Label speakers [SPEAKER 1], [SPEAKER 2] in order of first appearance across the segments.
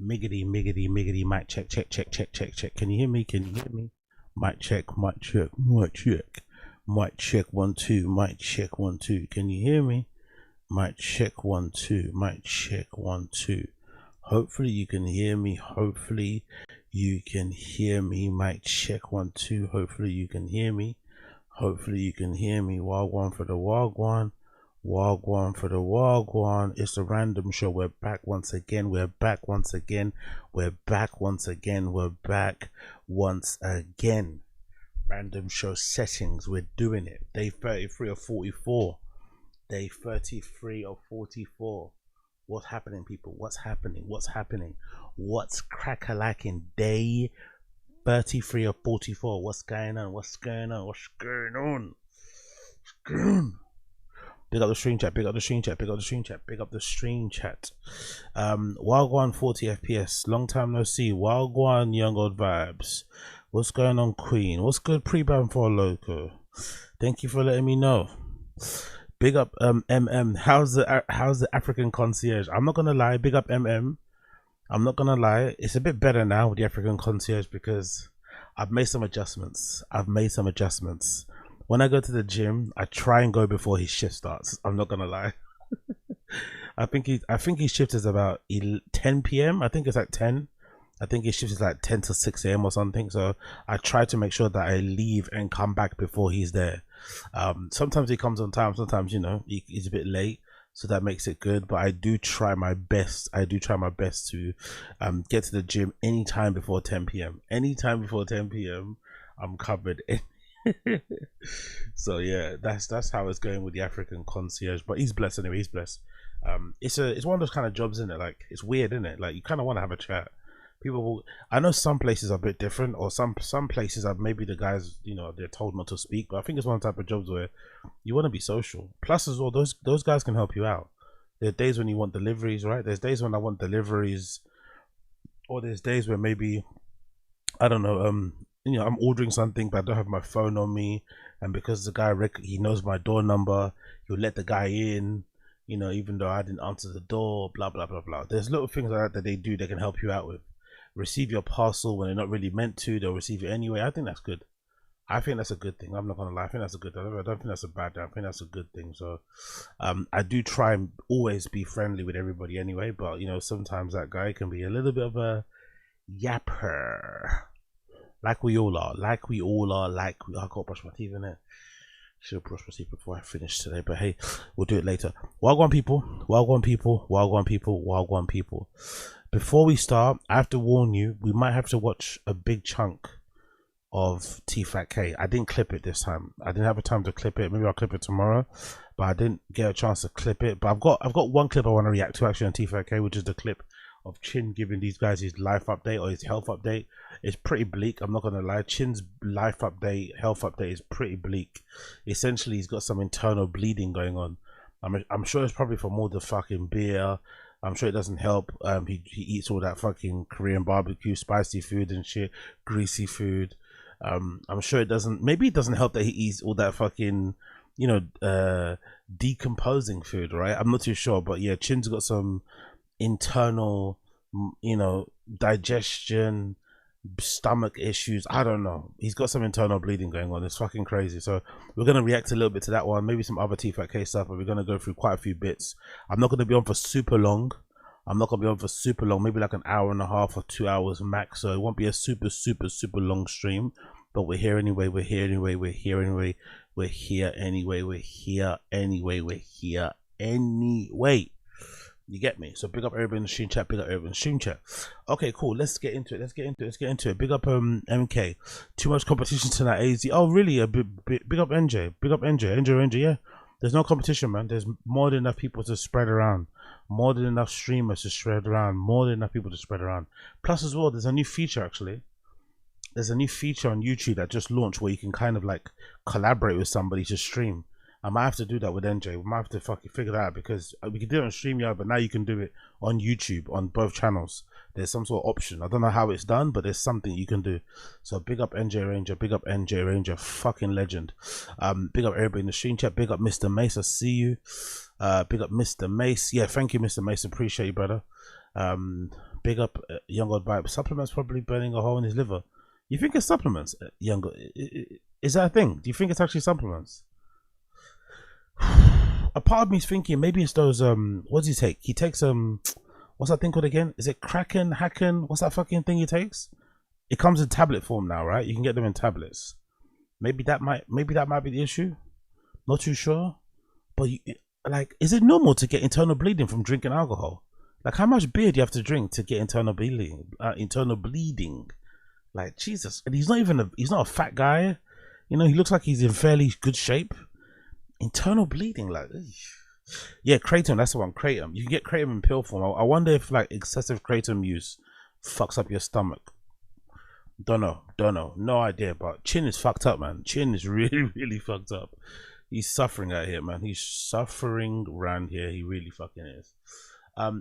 [SPEAKER 1] Miggity, miggity, miggity, mic check, check, check, check, check, check. Can you hear me? Can you hear me? Mic check, mic check, mic check. Mic check 1 2, mic check 1 2. Can you hear me? Mic check 1 2, mic check 1 2. Hopefully you can hear me. Hopefully you can hear me. Mic check 1 2. Hopefully you can hear me. Hopefully you can hear me. Wagwan for the wagwan. Wagwan for the wagwan. It's the random show. We're back once again. We're back once again. We're back once again. We're back once again. Random show settings. We're doing it. Day 33 of 44. Day 33 of 44. What's happening, people? What's happening? What's happening? What's crack-a-lacking? Day 33 of 44. What's going on? What's going on? What's going on? What's going on? Big up the stream chat, big up the stream chat, big up the stream chat, big up the stream chat. Wagwan 40 FPS, long time no see. Wagwan young old vibes. What's going on, Queen? What's good, pre-ban for Loco? Thank you for letting me know. Big up MM. How's the African concierge? I'm not gonna lie, big up MM. I'm not gonna lie, it's a bit better now with the African concierge because I've made some adjustments. When I go to the gym, I try and go before his shift starts. I'm not gonna lie. I think his shift is about 10 p.m. I think it's like 10. I think his shift is like 10 to 6 a.m. or something. So I try to make sure that I leave and come back before he's there. Sometimes he comes on time. Sometimes, you know, he's a bit late. So that makes it good. But I do try my best. To get to the gym anytime before 10 p.m. Anytime before 10 p.m. I'm covered. So yeah, that's how it's going with the African concierge. But he's blessed anyway. He's blessed. It's one of those kind of jobs, isn't it? Like, it's weird, isn't it? Like, you kind of want to have a chat. People will, I know some places are a bit different, or some places are maybe the guys, you know, they're told not to speak. But I think it's one type of jobs where you want to be social. Plus as well, those guys can help you out. There are days when you want deliveries, right? There's days when I want deliveries, or there's days where maybe, I don't know, you know, I'm ordering something but I don't have my phone on me, and because the guy he knows my door number, he'll let the guy in, you know, even though I didn't answer the door, blah blah blah blah. There's little things like that they do, they can help you out with. Receive your parcel when they're not really meant to, they'll receive it anyway. I think that's good. I think that's a good thing. I'm not gonna lie, I think that's a good thing. I don't think that's a bad thing. I think that's a good thing. So I do try and always be friendly with everybody anyway, but you know, sometimes that guy can be a little bit of a yapper. Like we all are. I gotta brush my teeth, innit? Should have brushed my teeth before I finish today, but hey, we'll do it later. Wagwan people, wagwan people, wagwan people, wagwan people. Before we start, I have to warn you, we might have to watch a big chunk of Tfatk. I didn't clip it this time. I didn't have a time to clip it. Maybe I'll clip it tomorrow, but I didn't get a chance to clip it. But I've got one clip I want to react to actually on Tfatk, which is the clip of Chin giving these guys his life update or his health update. It's pretty bleak, I'm not gonna lie. Chin's life update, health update is pretty bleak. Essentially, he's got some internal bleeding going on. I'm sure it's probably from all the fucking beer. I'm sure it doesn't help. He eats all that fucking Korean barbecue, spicy food and shit, greasy food. I'm sure it doesn't, maybe it doesn't help that he eats all that fucking, you know, decomposing food, right? I'm not too sure, but yeah, Chin's got some internal, you know, digestion, stomach issues. I don't know, he's got some internal bleeding going on. It's fucking crazy. So we're gonna react a little bit to that one, maybe some other Tfatk stuff, but we're gonna go through quite a few bits. I'm not gonna be on for super long. Maybe like an hour and a half or 2 hours max, so it won't be a super long stream. But we're here anyway. You get me? So big up everybody in the stream chat, Okay, cool. Let's get into it. Big up MK. Too much competition tonight, AZ. Oh really? Big up NJ. NJ, yeah. There's no competition, man. There's more than enough people to spread around. More than enough streamers to spread around. More than enough people to spread around. Plus as well, there's a new feature actually. There's a new feature on YouTube that just launched where you can kind of like collaborate with somebody to stream. I might have to do that with NJ. We might have to fucking figure that out, because we can do it on StreamYard, but now you can do it on YouTube on both channels. There's some sort of option. I don't know how it's done, but there's something you can do. So big up NJ Ranger, fucking legend. Big up everybody in the stream chat. Big up Mr. Mace, I see you. Big up Mr. Mace. Yeah, thank you, Mr. Mace. Appreciate you, brother. big up young old vibe. Supplements probably burning a hole in his liver. You think it's supplements, younger? Is that a thing? Do you think it's actually supplements? A part of me is thinking maybe it's those what does he take? He takes what's that thing called again? Is it Kraken, Hacken? What's that fucking thing he takes? It comes in tablet form now, right? You can get them in tablets. Maybe that might be the issue. Not too sure. But like, is it normal to get internal bleeding from drinking alcohol? Like, how much beer do you have to drink to get internal bleeding? Like, Jesus. And he's not a fat guy. You know, he looks like he's in fairly good shape. Internal bleeding, like, yeah, kratom, that's the one. Kratom, you can get kratom in pill form. I wonder if like excessive kratom use fucks up your stomach. Don't know, no idea. But Chin is fucked up, man. Chin is really fucked up. He's suffering out here, man. He's suffering around here. He really fucking is.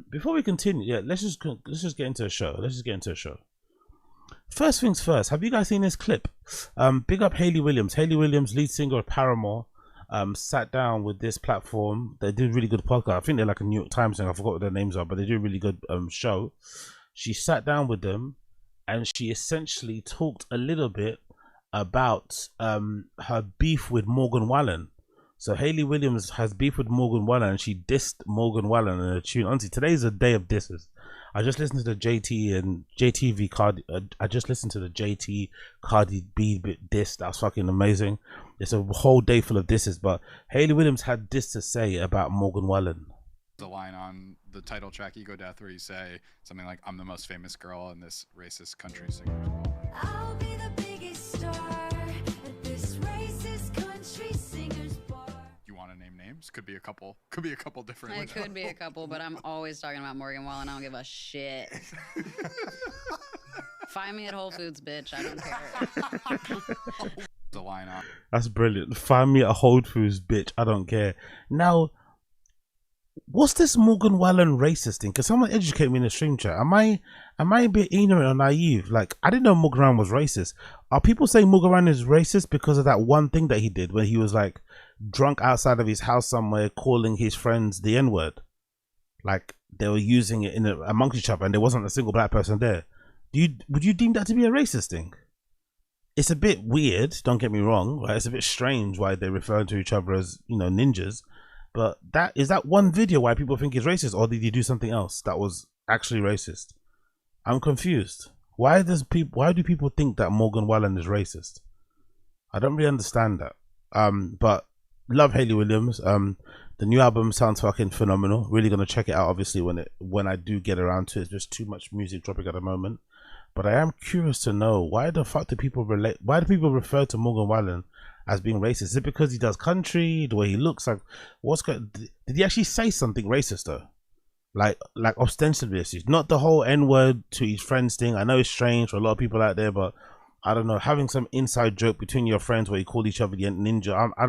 [SPEAKER 1] Before we continue, yeah, let's just get into a show. First things first, have you guys seen this clip? Big up Hayley Williams. Hayley Williams, lead singer of Paramore, sat down with this platform. They did a really good podcast. I think they're like a New York Times thing. I forgot what their names are, but they do a really good show. She sat down with them and she essentially talked a little bit about her beef with Morgan Wallen. So Hayley Williams has beef with Morgan Wallen and she dissed Morgan Wallen in a tune. Honestly, today's a day of disses. I just listened to the JT Cardi B diss. That was fucking amazing. It's a whole day full of disses, but Hayley Williams had this to say about Morgan Wallen.
[SPEAKER 2] The line on the title track Ego Death where you say something like, "I'm the most famous girl in this racist country singer." I'll be the biggest star at this racist country singers bar. You want to name names? Could be a couple different.
[SPEAKER 3] It could be a couple, but I'm always talking about Morgan Wallen. I don't give a shit. Find me at Whole Foods, bitch. I don't care.
[SPEAKER 2] The line on.
[SPEAKER 1] That's brilliant. Find me at Whole Foods, bitch. I don't care. Now, what's this Morgan Wallen racist thing? Can someone educate me in the stream chat? Am I a bit ignorant or naive? Like, I didn't know Morgan Wallen was racist. Are people saying Morgan Wallen is racist because of that one thing that he did where he was like drunk outside of his house somewhere calling his friends the N-word? Like they were using it amongst each other and there wasn't a single black person there. Would you deem that to be a racist thing? It's a bit weird, don't get me wrong, right? It's a bit strange why they're referring to each other as, you know, ninjas. But is that one video why people think he's racist, or did he do something else that was actually racist? I'm confused. Why do people think that Morgan Wallen is racist? I don't really understand that. But love Hayley Williams. The new album sounds fucking phenomenal. Really gonna check it out obviously when I do get around to it. There's just too much music dropping at the moment. But I am curious to know why the fuck do people refer to Morgan Wallen as being racist? Is it because he does country, the way he looks? Like, did he actually say something racist though? Like ostensibly, not the whole N-word to his friends thing. I know it's strange for a lot of people out there, but I don't know, having some inside joke between your friends where you call each other the ninja. I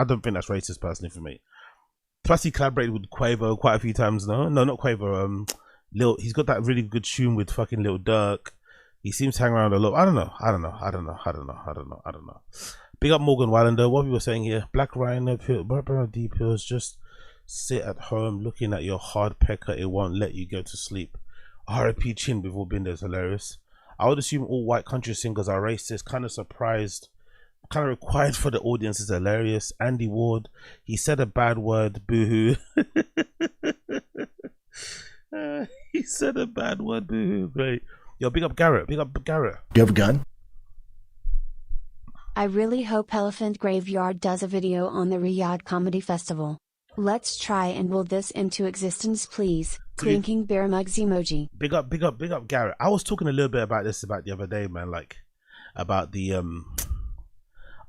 [SPEAKER 1] don't think that's racist personally for me. Plus, he collaborated with Quavo quite a few times. No, not Quavo. He's got that really good tune with fucking Lil Durk. He seems to hang around a lot. I don't know. Big up Morgan Wallen though. What we were saying here, Black Rhino D pills, just sit at home looking at your hard pecker, it won't let you go to sleep. R.I.P. Chin, we've all been there, hilarious. I would assume all white country singers are racist. Kind of surprised, kind of required for the audience is hilarious. Andy Ward, he said a bad word, boohoo. He said a bad word, boohoo. Great. Yo, big up Garrett. Do you have a gun?
[SPEAKER 4] I really hope Elephant Graveyard does a video on the Riyadh Comedy Festival. Let's try and will this into existence, please. Clinking bear mugs emoji.
[SPEAKER 1] Big up Garrett. I was talking a little bit about this the other day, man. Like about the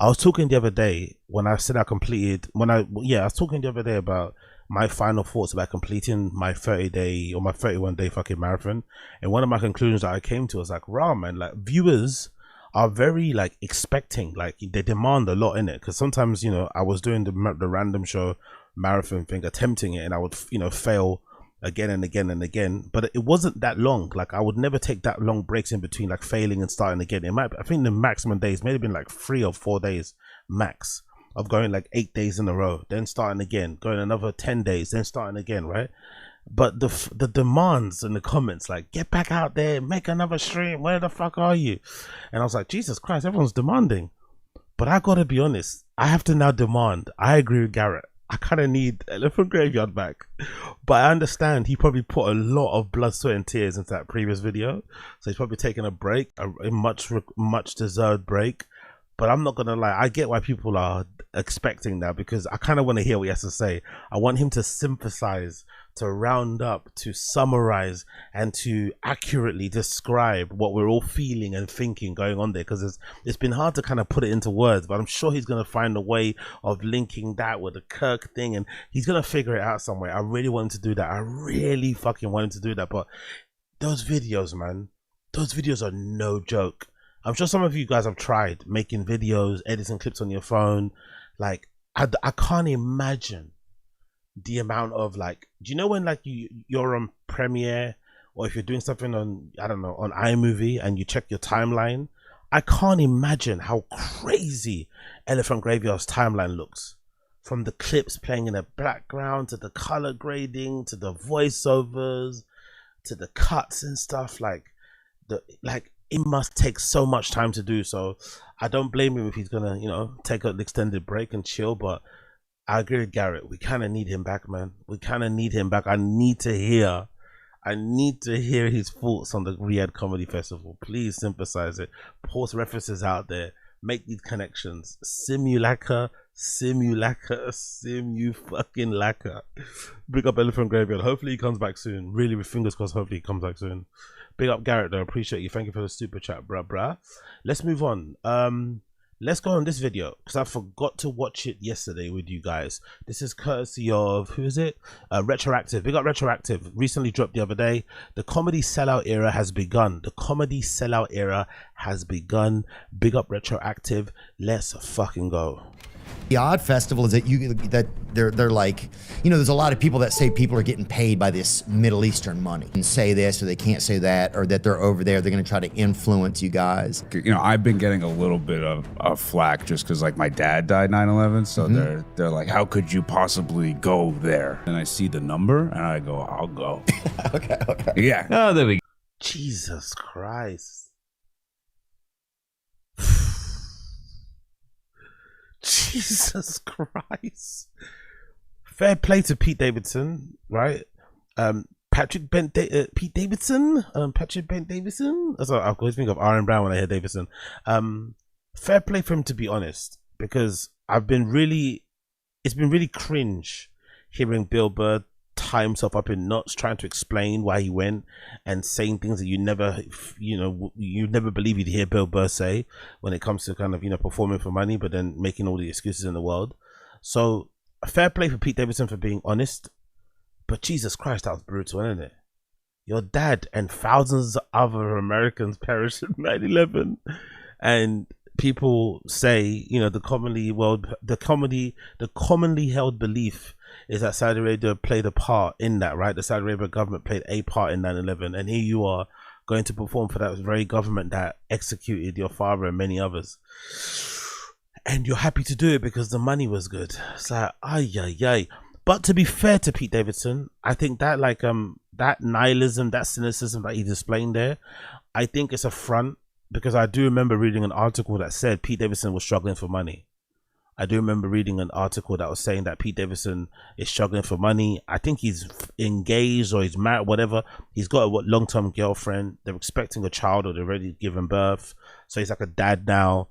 [SPEAKER 1] I was talking the other day when I said I completed I was talking the other day about my final thoughts about completing my 30-day or my 31-day fucking marathon, and one of my conclusions that I came to was like, wow, man, like viewers are very like expecting, like they demand a lot in it, because sometimes, you know, I was doing the random show marathon thing, attempting it, and I would, you know, fail again and again and again, but it wasn't that long. Like I would never take that long breaks in between, like failing and starting again. I think the maximum days may have been like 3 or 4 days max of going like 8 days in a row, then starting again, going another 10 days, then starting again, right? But the demands in the comments, like, get back out there, make another stream, where the fuck are you? And I was like, Jesus Christ, everyone's demanding. But I gotta be honest, I have to now demand. I agree with Garrett. I kind of need Elephant Graveyard back. But I understand he probably put a lot of blood, sweat and tears into that previous video. So he's probably taking a break, a much deserved break. But I'm not gonna lie, I get why people are expecting that, because I kind of want to hear what he has to say. I want him to synthesize, to round up, to summarize, and to accurately describe what we're all feeling and thinking going on there, because it's been hard to kind of put it into words, but I'm sure he's going to find a way of linking that with the Kirk thing, and he's going to figure it out somewhere. I really want him to do that. I really fucking want him to do that. But those videos, man, those videos are no joke. I'm sure some of you guys have tried making videos, editing clips on your phone. Like, I can't imagine the amount of, like, do you know when, like, you're on Premiere, or if you're doing something on, I don't know, on iMovie, and you check your timeline? I can't imagine how crazy Elephant Graveyard's timeline looks, from the clips playing in the background, to the color grading, to the voiceovers, to the cuts and stuff. Like, it must take so much time to do. So I don't blame him if he's gonna, you know, take an extended break and chill. But I agree with Garrett. We kind of need him back, man. We kind of need him back. I need to hear his thoughts on the Riyadh Comedy Festival. Please synthesize it. Post references out there. Make these connections. Simulacra. Simu fucking lacquer. Big up Elephant Graveyard. Hopefully he comes back soon. Really, with fingers crossed, hopefully he comes back soon. Big up Garrett though. Appreciate you. Thank you for the super chat, bruh. Let's move on. Let's go on this video, because I forgot to watch it yesterday with you guys. This is courtesy of, who is it? Retroactive. Big up Retroactive. Recently dropped the other day. The comedy sellout era has begun. The comedy sellout era has begun. Big up Retroactive. Let's fucking go.
[SPEAKER 5] The odd festival is that they're like, you know, there's a lot of people that say people are getting paid by this Middle Eastern money and say this or they can't say that, or that they're over there, they're going to try to influence you guys.
[SPEAKER 6] You know, I've been getting a little bit of flack just because, like, my dad died 9/11, so they're like, how could you possibly go there? And I see the number and I go, I'll go.
[SPEAKER 5] Okay.
[SPEAKER 6] Yeah.
[SPEAKER 7] Oh, there we go.
[SPEAKER 1] Jesus Christ. Jesus Christ. Fair play to Pete Davidson, right? Patrick Davidson. That's what I always think of Aaron Brown when I hear Davidson. Fair play for him, to be honest, because it's been really cringe hearing Bill Burr tie himself up in knots trying to explain why he went, and saying things that you never believe you'd hear Bill Burr say when it comes to kind of, you know, performing for money, but then making all the excuses in the world. So fair play for Pete Davidson for being honest, but Jesus Christ, that was brutal, isn't it? Your dad and thousands of other Americans perished in 9/11, and people say, you know, the commonly held belief is that Saudi Arabia played a part in that, right? The Saudi Arabia government played a part in 9/11, and here you are going to perform for that very government that executed your father and many others, and you're happy to do it because the money was good. It's like, ay. But to be fair to Pete Davidson, I think that, like, that nihilism, that cynicism that he's displaying there, I think it's a front, because I do remember reading an article that said Pete Davidson was struggling for money. I do remember reading an article that was saying that Pete Davidson is struggling for money. I think he's engaged or he's married, whatever. He's got a long-term girlfriend. They're expecting a child, or they've already given birth. So he's like a dad now.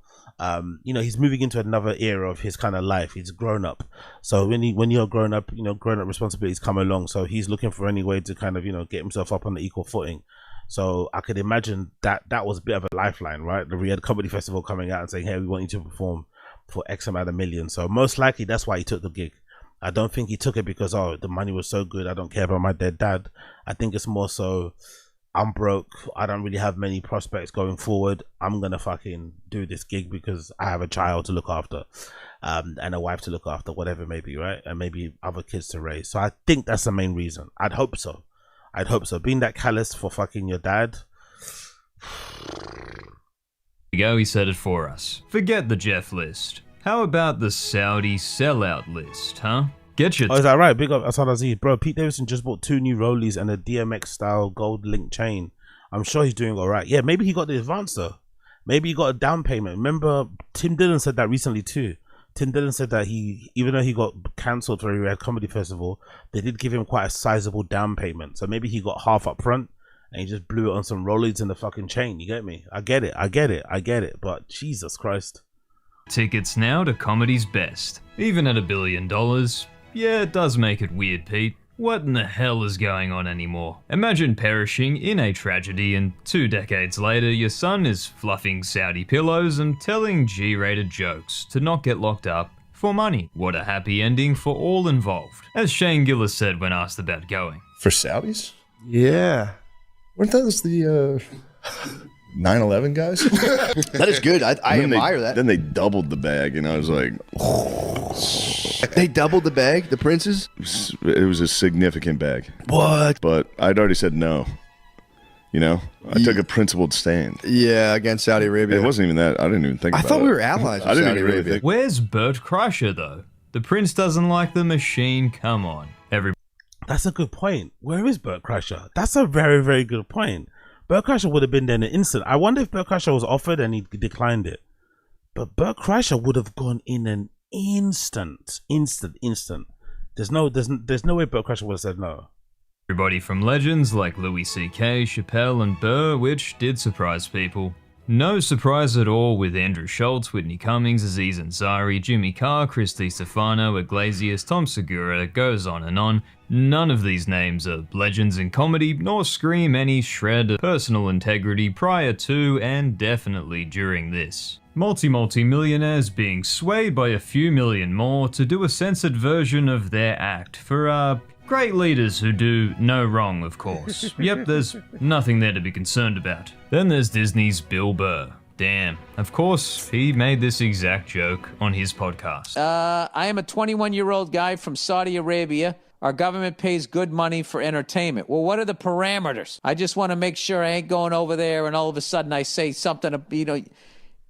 [SPEAKER 1] You know, he's moving into another era of his kind of life. He's grown up. So when you're grown up, you know, grown up responsibilities come along. So he's looking for any way to kind of, you know, get himself up on the equal footing. So I could imagine that was a bit of a lifeline, right? The Riyadh Comedy Festival coming out and saying, hey, we want you to perform for X amount of millions. So most likely that's why he took the gig. I don't think he took it because, oh, the money was so good, I don't care about my dead dad. I think it's more so, I'm broke, I don't really have many prospects going forward, I'm gonna fucking do this gig because I have a child to look after, and a wife to look after, whatever it may be, right? And maybe other kids to raise. So I think that's the main reason. I'd hope so. Being that callous for fucking your dad.
[SPEAKER 7] Go, he said it for us. Forget the Jeff list. How about the Saudi sellout list, huh? Get your
[SPEAKER 1] Oh, is that right? Big up Asad Aziz. Bro, Pete Davidson just bought 2 new rollies and a DMX style gold link chain. I'm sure he's doing alright. Yeah, maybe he got the advance though. Maybe he got a down payment. Remember, Tim Dillon said that recently too. Tim Dillon said that even though he got cancelled for a Riyadh Comedy Festival, they did give him quite a sizable down payment. So maybe he got half up front and he just blew it on some rollies in the fucking chain. You get me? I get it. But Jesus Christ.
[SPEAKER 7] tickets now to comedy's best. Even at $1 billion, yeah, it does make it weird, Pete. What in the hell is going on anymore? Imagine perishing in a tragedy and 2 decades later your son is fluffing Saudi pillows and telling G-rated jokes to not get locked up for money. What a happy ending for all involved. As Shane Gillis said when asked about going.
[SPEAKER 8] For Saudis?
[SPEAKER 9] Yeah.
[SPEAKER 8] Weren't those the 9/11 guys?
[SPEAKER 9] That is good. I admire that.
[SPEAKER 8] Then they doubled the bag, and I was like,
[SPEAKER 9] They doubled the bag, the princes?
[SPEAKER 8] it was a significant bag.
[SPEAKER 9] What?
[SPEAKER 8] But I'd already said no. You know, I took a principled stand.
[SPEAKER 9] Yeah, against Saudi Arabia.
[SPEAKER 8] It wasn't even that. I didn't even think
[SPEAKER 9] I
[SPEAKER 8] about it.
[SPEAKER 9] thought we were allies with
[SPEAKER 8] I didn't
[SPEAKER 9] Saudi
[SPEAKER 8] even really
[SPEAKER 9] Arabia.
[SPEAKER 8] think.
[SPEAKER 7] Where's Bert Kreischer though? The prince doesn't like the machine, come on.
[SPEAKER 1] That's a good point. Where is Bert Kreischer? That's a very, very good point. Bert Kreischer would have been there in an instant. I wonder if Bert Kreischer was offered and he declined it. But Bert Kreischer would have gone in an instant. There's no way Bert Kreischer would have said no.
[SPEAKER 7] Everybody from legends like Louis C.K., Chappelle and Burr, which did surprise people. No surprise at all with Andrew Schultz, Whitney Cummings, Aziz Ansari, Jimmy Carr, Chris Stefano, Iglesias, Tom Segura, goes on and on. None of these names are legends in comedy, nor scream any shred of personal integrity prior to and definitely during this. Multi-millionaires being swayed by a few million more to do a censored version of their act for, great leaders who do no wrong, of course. Yep, there's nothing there to be concerned about. Then there's Disney's Bill Burr. Damn. Of course, he made this exact joke on his podcast.
[SPEAKER 10] I am a 21-year-old guy from Saudi Arabia. Our government pays good money for entertainment. Well, what are the parameters? I just want to make sure I ain't going over there and all of a sudden I say something, you know,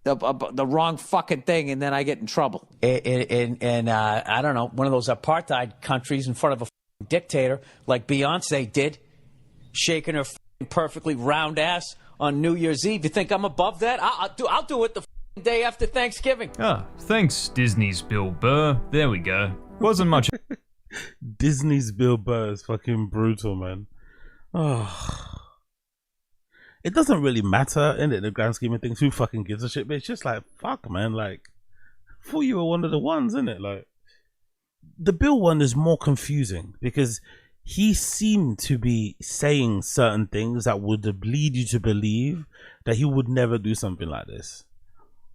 [SPEAKER 10] the wrong fucking thing and then I get in trouble.
[SPEAKER 11] And I don't know, one of those apartheid countries in front of a dictator like Beyonce did, shaking her perfectly round ass on New Year's Eve. You think I'm above that? I'll do it the day after Thanksgiving.
[SPEAKER 7] Ah, thanks Disney's Bill Burr. There we go. Wasn't much.
[SPEAKER 1] Disney's Bill Burr is fucking brutal, man. Oh. It doesn't really matter in the grand scheme of things. Who fucking gives a shit? But it's just like, fuck, man. Like, I thought you were one of the ones, innit? Like, the Bill one is more confusing because he seemed to be saying certain things that would lead you to believe that he would never do something like this.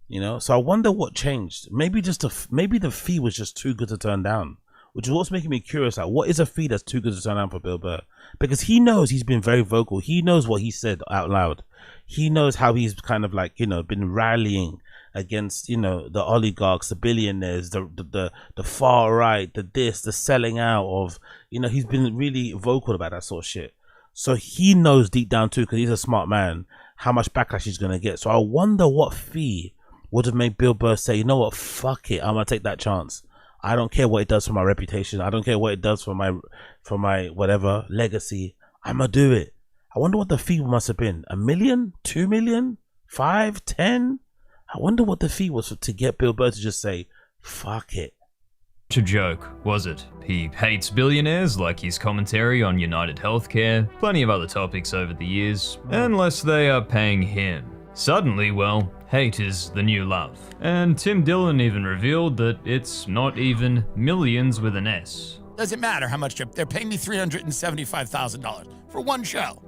[SPEAKER 1] You know, so I wonder what changed. Maybe the fee was just too good to turn down, which is what's making me curious. Like, what is a fee that's too good to turn down for Bill Burr? Because he knows he's been very vocal. He knows what he said out loud. He knows how he's kind of like, you know, been rallying against, you know, the oligarchs, the billionaires, the far right, the selling out of, you know, he's been really vocal about that sort of shit. So he knows deep down too, because he's a smart man, how much backlash he's gonna get. So I wonder what fee would have made Bill Burr say, you know what, fuck it, I'm gonna take that chance. I don't care what it does for my reputation. I don't care what it does for my whatever legacy. I'm gonna do it. I wonder what the fee must have been. $1 million, 2 million, 5, 10. I wonder what the fee was to get Bill Burr to just say, fuck it.
[SPEAKER 7] A joke, was it? He hates billionaires, like his commentary on United Healthcare, plenty of other topics over the years, unless they are paying him. Suddenly, well, hate is the new love. And Tim Dillon even revealed that it's not even millions with an S.
[SPEAKER 12] Doesn't matter how much they're paying me $375,000 for one show.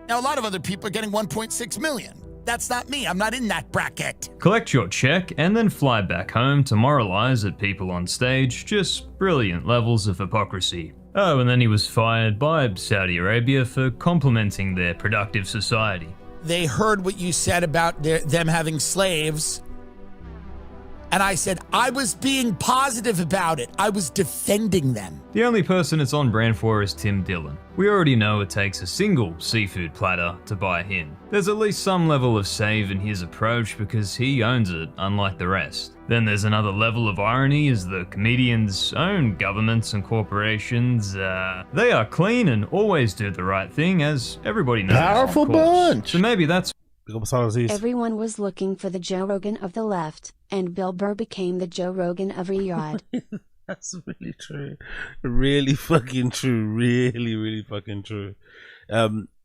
[SPEAKER 12] Now, a lot of other people are getting $1.6 million. That's not me. I'm not in that bracket.
[SPEAKER 7] Collect your check and then fly back home to moralize at people on stage. Just brilliant levels of hypocrisy. Oh, and then he was fired by Saudi Arabia for complimenting their productive society.
[SPEAKER 12] They heard what you said about them having slaves, And I said, I was being positive about it. I was defending them.
[SPEAKER 7] The only person it's on brand for is Tim Dillon. We already know it takes a single seafood platter to buy a hin. There's at least some level of save in his approach because he owns it, unlike the rest. Then there's another level of irony as the comedian's own governments and corporations, they are clean and always do the right thing, as everybody knows.
[SPEAKER 8] Powerful bunch.
[SPEAKER 7] So maybe that's
[SPEAKER 4] Everyone was looking for the Joe Rogan of the left, and Bill Burr became the Joe Rogan of Riyadh.
[SPEAKER 1] That's really true. Really fucking true. Really, really fucking true.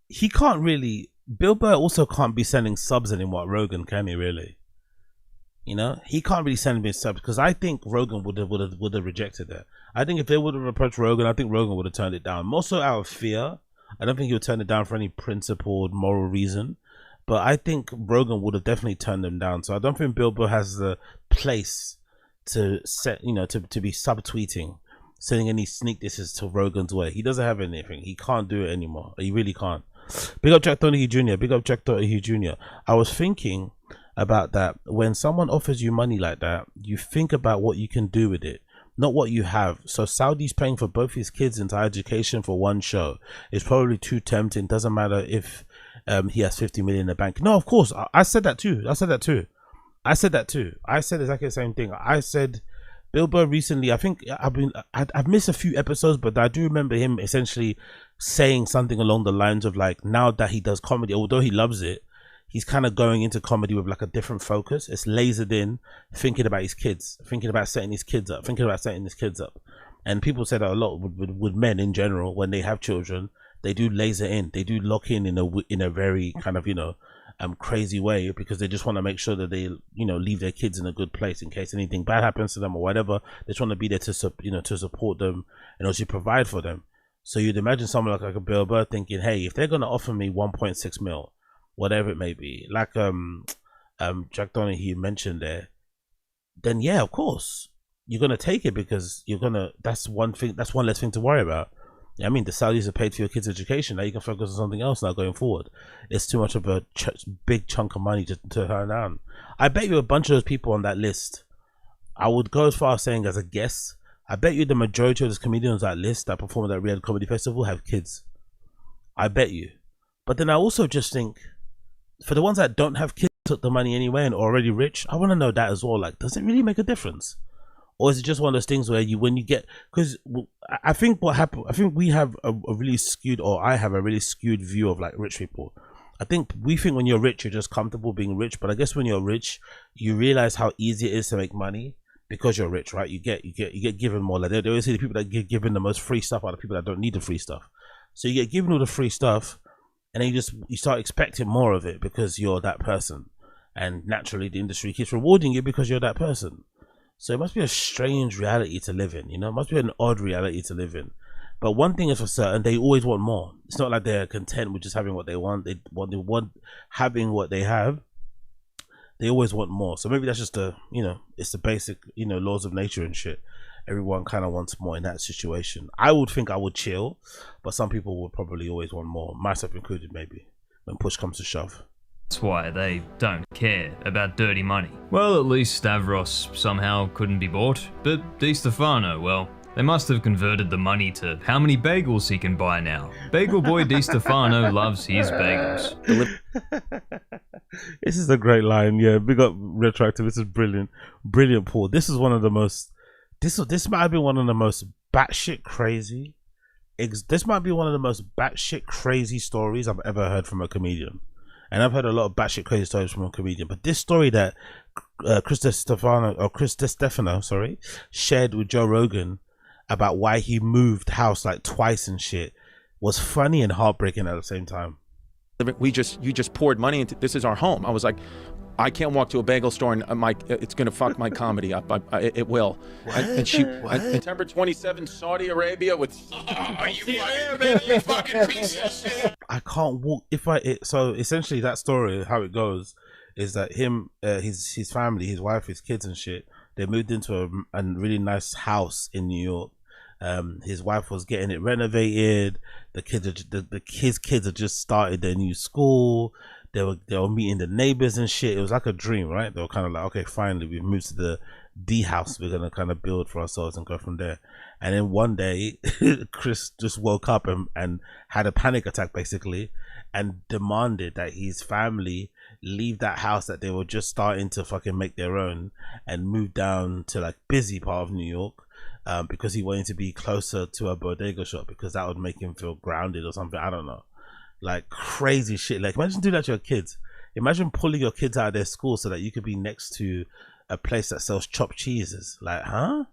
[SPEAKER 1] He can't really. Bill Burr also can't be sending subs anymore. Rogan, can he really? You know, he can't really send me subs because I think Rogan would have rejected it. I think if they would have approached Rogan, I think Rogan would have turned it down. More so out of fear. I don't think he would turn it down for any principled moral reason. But I think Rogan would have definitely turned them down. So I don't think Bill Burr has the place to set, you know, to be subtweeting, sending any sneak disses to Rogan's way. He doesn't have anything. He can't do it anymore. He really can't. Big up Jack Donahue Jr. Big up Jack Donahue Jr. I was thinking about that. When someone offers you money like that, you think about what you can do with it, not what you have. So Saudi's paying for both his kids into education for one show. It's probably too tempting. Doesn't matter if he has 50 million in the bank. No, of course. I said that too. I said exactly the same thing. I said Bill Burr recently, I think I've missed a few episodes, but I do remember him essentially saying something along the lines of like, now that he does comedy, although he loves it, he's kind of going into comedy with like a different focus. It's lasered in, thinking about his kids, thinking about setting his kids up. And people say that a lot with men in general, when they have children, they do laser in, they do lock in a very kind of, you know, crazy way, because they just want to make sure that they, you know, leave their kids in a good place in case anything bad happens to them or whatever. They just want to be there to, you know, to support them and also provide for them. So you'd imagine someone like a Bill Burr thinking, hey, if they're going to offer me 1.6 mil, whatever it may be, like Jack Donahue mentioned there, then yeah, of course you're going to take it, because you're going to, that's one less thing to worry about. I mean, the Saudis have paid for your kids' education. Now you can focus on something else now going forward. It's too much of a big chunk of money to turn down. I bet you a bunch of those people on that list, I would go as far as saying as a guess, I bet you the majority of those comedians on that list that perform at that Riyadh Comedy Festival have kids. I bet you. But then I also just think, for the ones that don't have kids, took the money anyway and already rich, I want to know that as well. Like, does it really make a difference? Or is it just one of those things where when you get, because I think what happened, I think we have a really skewed, or I have a really skewed view of like rich people. I think we think when you're rich, you're just comfortable being rich. But I guess when you're rich, you realize how easy it is to make money because you're rich, right? You get given more. Like they always say the people that get given the most free stuff are the people that don't need the free stuff. So you get given all the free stuff, and then you start expecting more of it because you're that person. And naturally the industry keeps rewarding you because you're that person. So it must be a strange reality to live in, you know? It must be an odd reality to live in. But one thing is for certain, they always want more. It's not like they're content with just having what they want. They want having what they have. They always want more. So maybe that's just it's the basic, you know, laws of nature and shit. Everyone kind of wants more in that situation. I would think I would chill, but some people would probably always want more, myself included, maybe, when push comes to shove.
[SPEAKER 7] That's why they don't care about dirty money. Well, at least Stavros somehow couldn't be bought, but Di Stefano, well, they must have converted the money to how many bagels he can buy now. Bagel boy Di Stefano loves his bagels.
[SPEAKER 1] This is a great line, yeah. Big up Retroactive. This is brilliant, Paul. This is one of the most. This might have been one of the most batshit crazy. This might be one of the most batshit crazy stories I've ever heard from a comedian. And I've heard a lot of batshit crazy stories from a comedian, but this story that Chris Stefano, shared with Joe Rogan about why he moved house like twice and shit was funny and heartbreaking at the same time.
[SPEAKER 13] You just poured money into this. Is our home. I was like, I can't walk to a bagel store and it's gonna fuck my comedy up. It will. September 27th, Saudi Arabia with. Are you there, baby? You fucking piece of shit.
[SPEAKER 1] I can't walk so essentially that story, how it goes, is that him, his family, his wife, his kids and shit, they moved into a really nice house in New York. His wife was getting it renovated. His kids had just started their new school. They were meeting the neighbors and shit. It was like a dream, right? They were kind of like, okay, finally we've moved to the D house. We're gonna kind of build for ourselves and go from there. And then one day, Chris just woke up and had a panic attack basically, and demanded that his family leave that house that they were just starting to fucking make their own and move down to like busy part of New York, because he wanted to be closer to a bodega shop because that would make him feel grounded or something. I don't know. Like crazy shit. Like imagine doing that to your kids. Imagine pulling your kids out of their school so that you could be next to a place that sells chopped cheeses. Like, huh?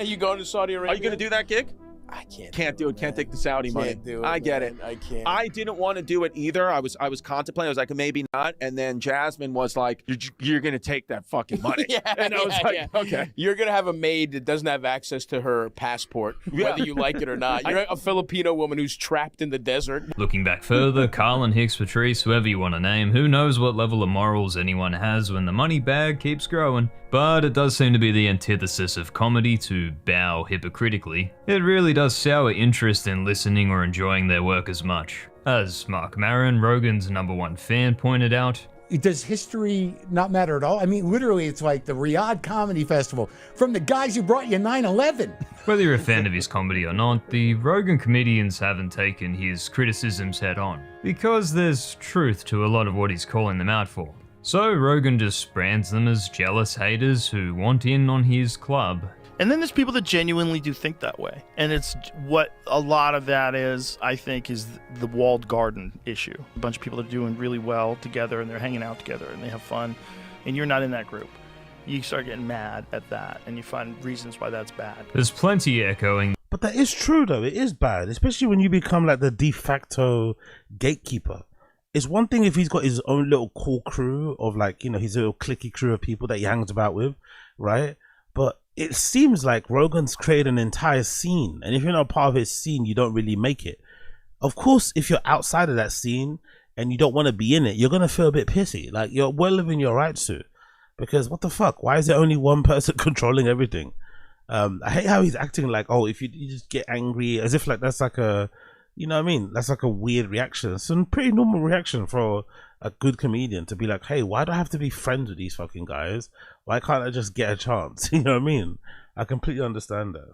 [SPEAKER 14] You going to Saudi Arabia?
[SPEAKER 13] Are you going to do that gig?
[SPEAKER 14] I can't.
[SPEAKER 13] Can't do it. Can't take the Saudi money.
[SPEAKER 14] Can't do it,
[SPEAKER 13] I get
[SPEAKER 14] man.
[SPEAKER 13] it.
[SPEAKER 14] I can't.
[SPEAKER 13] I didn't want to do it either. I was contemplating. I was like, maybe not. And then Jasmine was like, "You're going to take that fucking money." And I was like, okay.
[SPEAKER 14] You're going to have a maid that doesn't have access to her passport, whether you like it or not. You're a Filipino woman who's trapped in the desert.
[SPEAKER 7] Looking back further, Carlin, Hicks, Patrice, whoever you want to name, who knows what level of morals anyone has when the money bag keeps growing. But it does seem to be the antithesis of comedy to bow hypocritically. It really does sour interest in listening or enjoying their work as much. As Mark Maron, Rogan's #1 fan, pointed out,
[SPEAKER 15] does history not matter at all? I mean, literally, it's like the Riyadh Comedy Festival from the guys who brought you 9/11.
[SPEAKER 7] Whether you're a fan of his comedy or not, the Rogan comedians haven't taken his criticisms head on, because there's truth to a lot of what he's calling them out for. So Rogan just brands them as jealous haters who want in on his club.
[SPEAKER 16] And then there's people that genuinely do think that way. And it's what a lot of that is, I think, is the walled garden issue. A bunch of people that are doing really well together and they're hanging out together and they have fun, and you're not in that group. You start getting mad at that and you find reasons why that's bad.
[SPEAKER 7] There's plenty echoing.
[SPEAKER 1] But that is true though. It is bad, especially when you become like the de facto gatekeeper. It's one thing if he's got his own little cool crew of like, you know, his little cliquey crew of people that he hangs about with, right? But it seems like Rogan's created an entire scene, and if you're not part of his scene, you don't really make it. Of course, if you're outside of that scene and you don't want to be in it, you're gonna feel a bit pissy. Like you're well within your rights to, because what the fuck? Why is there only one person controlling everything? I hate how he's acting like, oh, if you just get angry, as if like that's like a, you know what I mean? That's like a weird reaction. It's a pretty normal reaction for a good comedian to be like, hey, why do I have to be friends with these fucking guys? Why can't I just get a chance? You know what I mean? I completely understand that.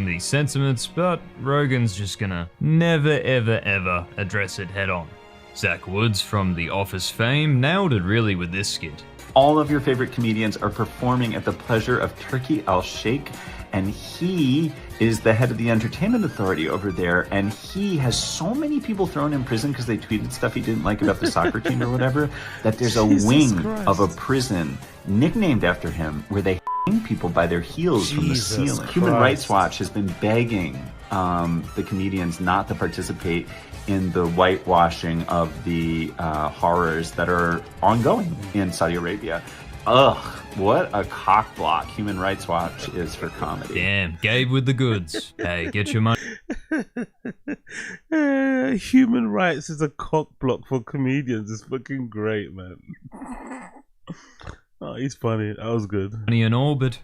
[SPEAKER 7] These sentiments, but Rogan's just gonna never ever ever address it head on. Zach Woods from The Office fame nailed it really with this skit.
[SPEAKER 17] All of your favorite comedians are performing at the pleasure of Turki Al-Sheikh, and he is the head of the entertainment authority over there, and he has so many people thrown in prison because they tweeted stuff he didn't like about the soccer team or whatever, that there's a wing of a prison nicknamed after him where they hang people by their heels from the ceiling. Human Rights Watch has been begging the comedians not to participate in the whitewashing of the horrors that are ongoing in Saudi Arabia. Ugh, what a cock block Human Rights Watch is for comedy.
[SPEAKER 7] Damn, Gabe with the goods. Hey, get your money.
[SPEAKER 1] Human rights is a cock block for comedians. It's fucking great, man. Oh, he's funny. That was good.
[SPEAKER 7] Money and all, but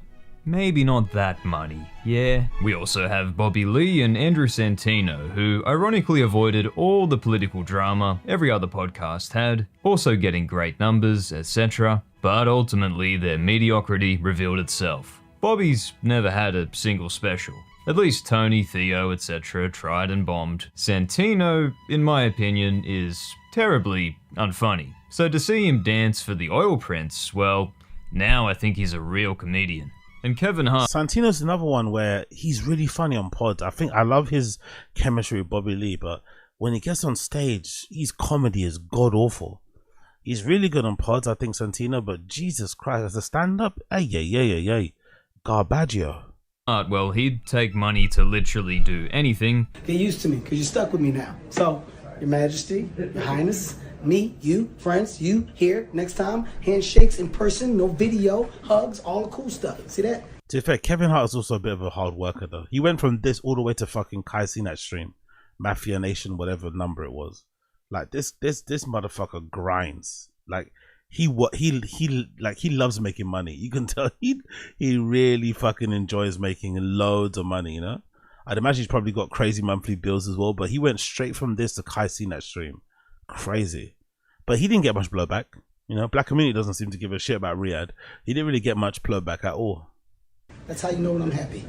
[SPEAKER 7] maybe not that money, yeah? We also have Bobby Lee and Andrew Santino, who ironically avoided all the political drama every other podcast had, also getting great numbers, etc. But ultimately, their mediocrity revealed itself. Bobby's never had a single special. At least Tony, Theo, etc. tried and bombed. Santino, in my opinion, is terribly unfunny. So to see him dance for the oil prince, well, now I think he's a real comedian. And Kevin Hart.
[SPEAKER 1] Santino's another one where he's really funny on pods. I think I love his chemistry with Bobby Lee, but when he gets on stage, his comedy is god awful. He's really good on pods, I think, Santino, but Jesus Christ, as a stand-up, ay, garbaggio.
[SPEAKER 7] Well, he'd take money to literally do anything.
[SPEAKER 18] Get used to me, because you're stuck with me now. So, Your Majesty, Your Highness, me, you, friends, you, here, next time, handshakes in person, no video, hugs, all the cool stuff. See that?
[SPEAKER 1] To be fair, Kevin Hart is also a bit of a hard worker, though. He went from this all the way to fucking Kai Cenat stream, Mafia Nation, whatever number it was. Like this motherfucker grinds. Like he loves making money. You can tell he really fucking enjoys making loads of money. You know, I'd imagine he's probably got crazy monthly bills as well. But he went straight from this to Kai Cenat stream. crazy. But he didn't get much blowback. You know, black community doesn't seem to give a shit about Riyadh. He didn't really get much blowback at all.
[SPEAKER 18] That's how you know when I'm happy.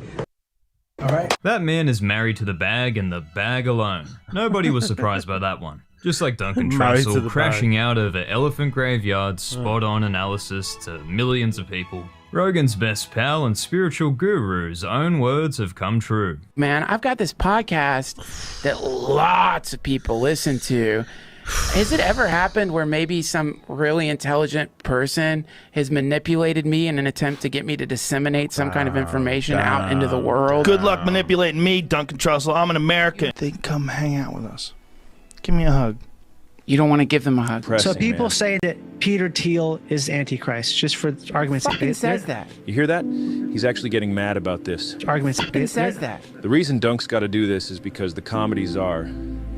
[SPEAKER 18] All right.
[SPEAKER 7] That man is married to the bag and the bag alone. Nobody was surprised by that one. Just like Duncan
[SPEAKER 1] Married to
[SPEAKER 7] Trussell
[SPEAKER 1] the
[SPEAKER 7] crashing
[SPEAKER 1] bag.
[SPEAKER 7] out over Elephant Graveyard's spot-on analysis to millions of people. Rogan's best pal and spiritual guru's own words have come true.
[SPEAKER 19] Man, I've got this podcast that lots of people listen to. Has it ever happened where maybe some really intelligent person has manipulated me in an attempt to get me to disseminate some kind of information out into the world?
[SPEAKER 16] Good luck manipulating me, Duncan Trussell. I'm an American. They can come hang out with us. Give me a hug.
[SPEAKER 19] You don't want to give them a hug.
[SPEAKER 20] So people say that Peter Thiel is Antichrist, just for argument's sake.
[SPEAKER 19] Fucking says that.
[SPEAKER 21] You hear that? He's actually getting mad about this.
[SPEAKER 20] Argument's sake.
[SPEAKER 19] Fucking says that.
[SPEAKER 21] The reason Dunk's got to do this is because the comedy czar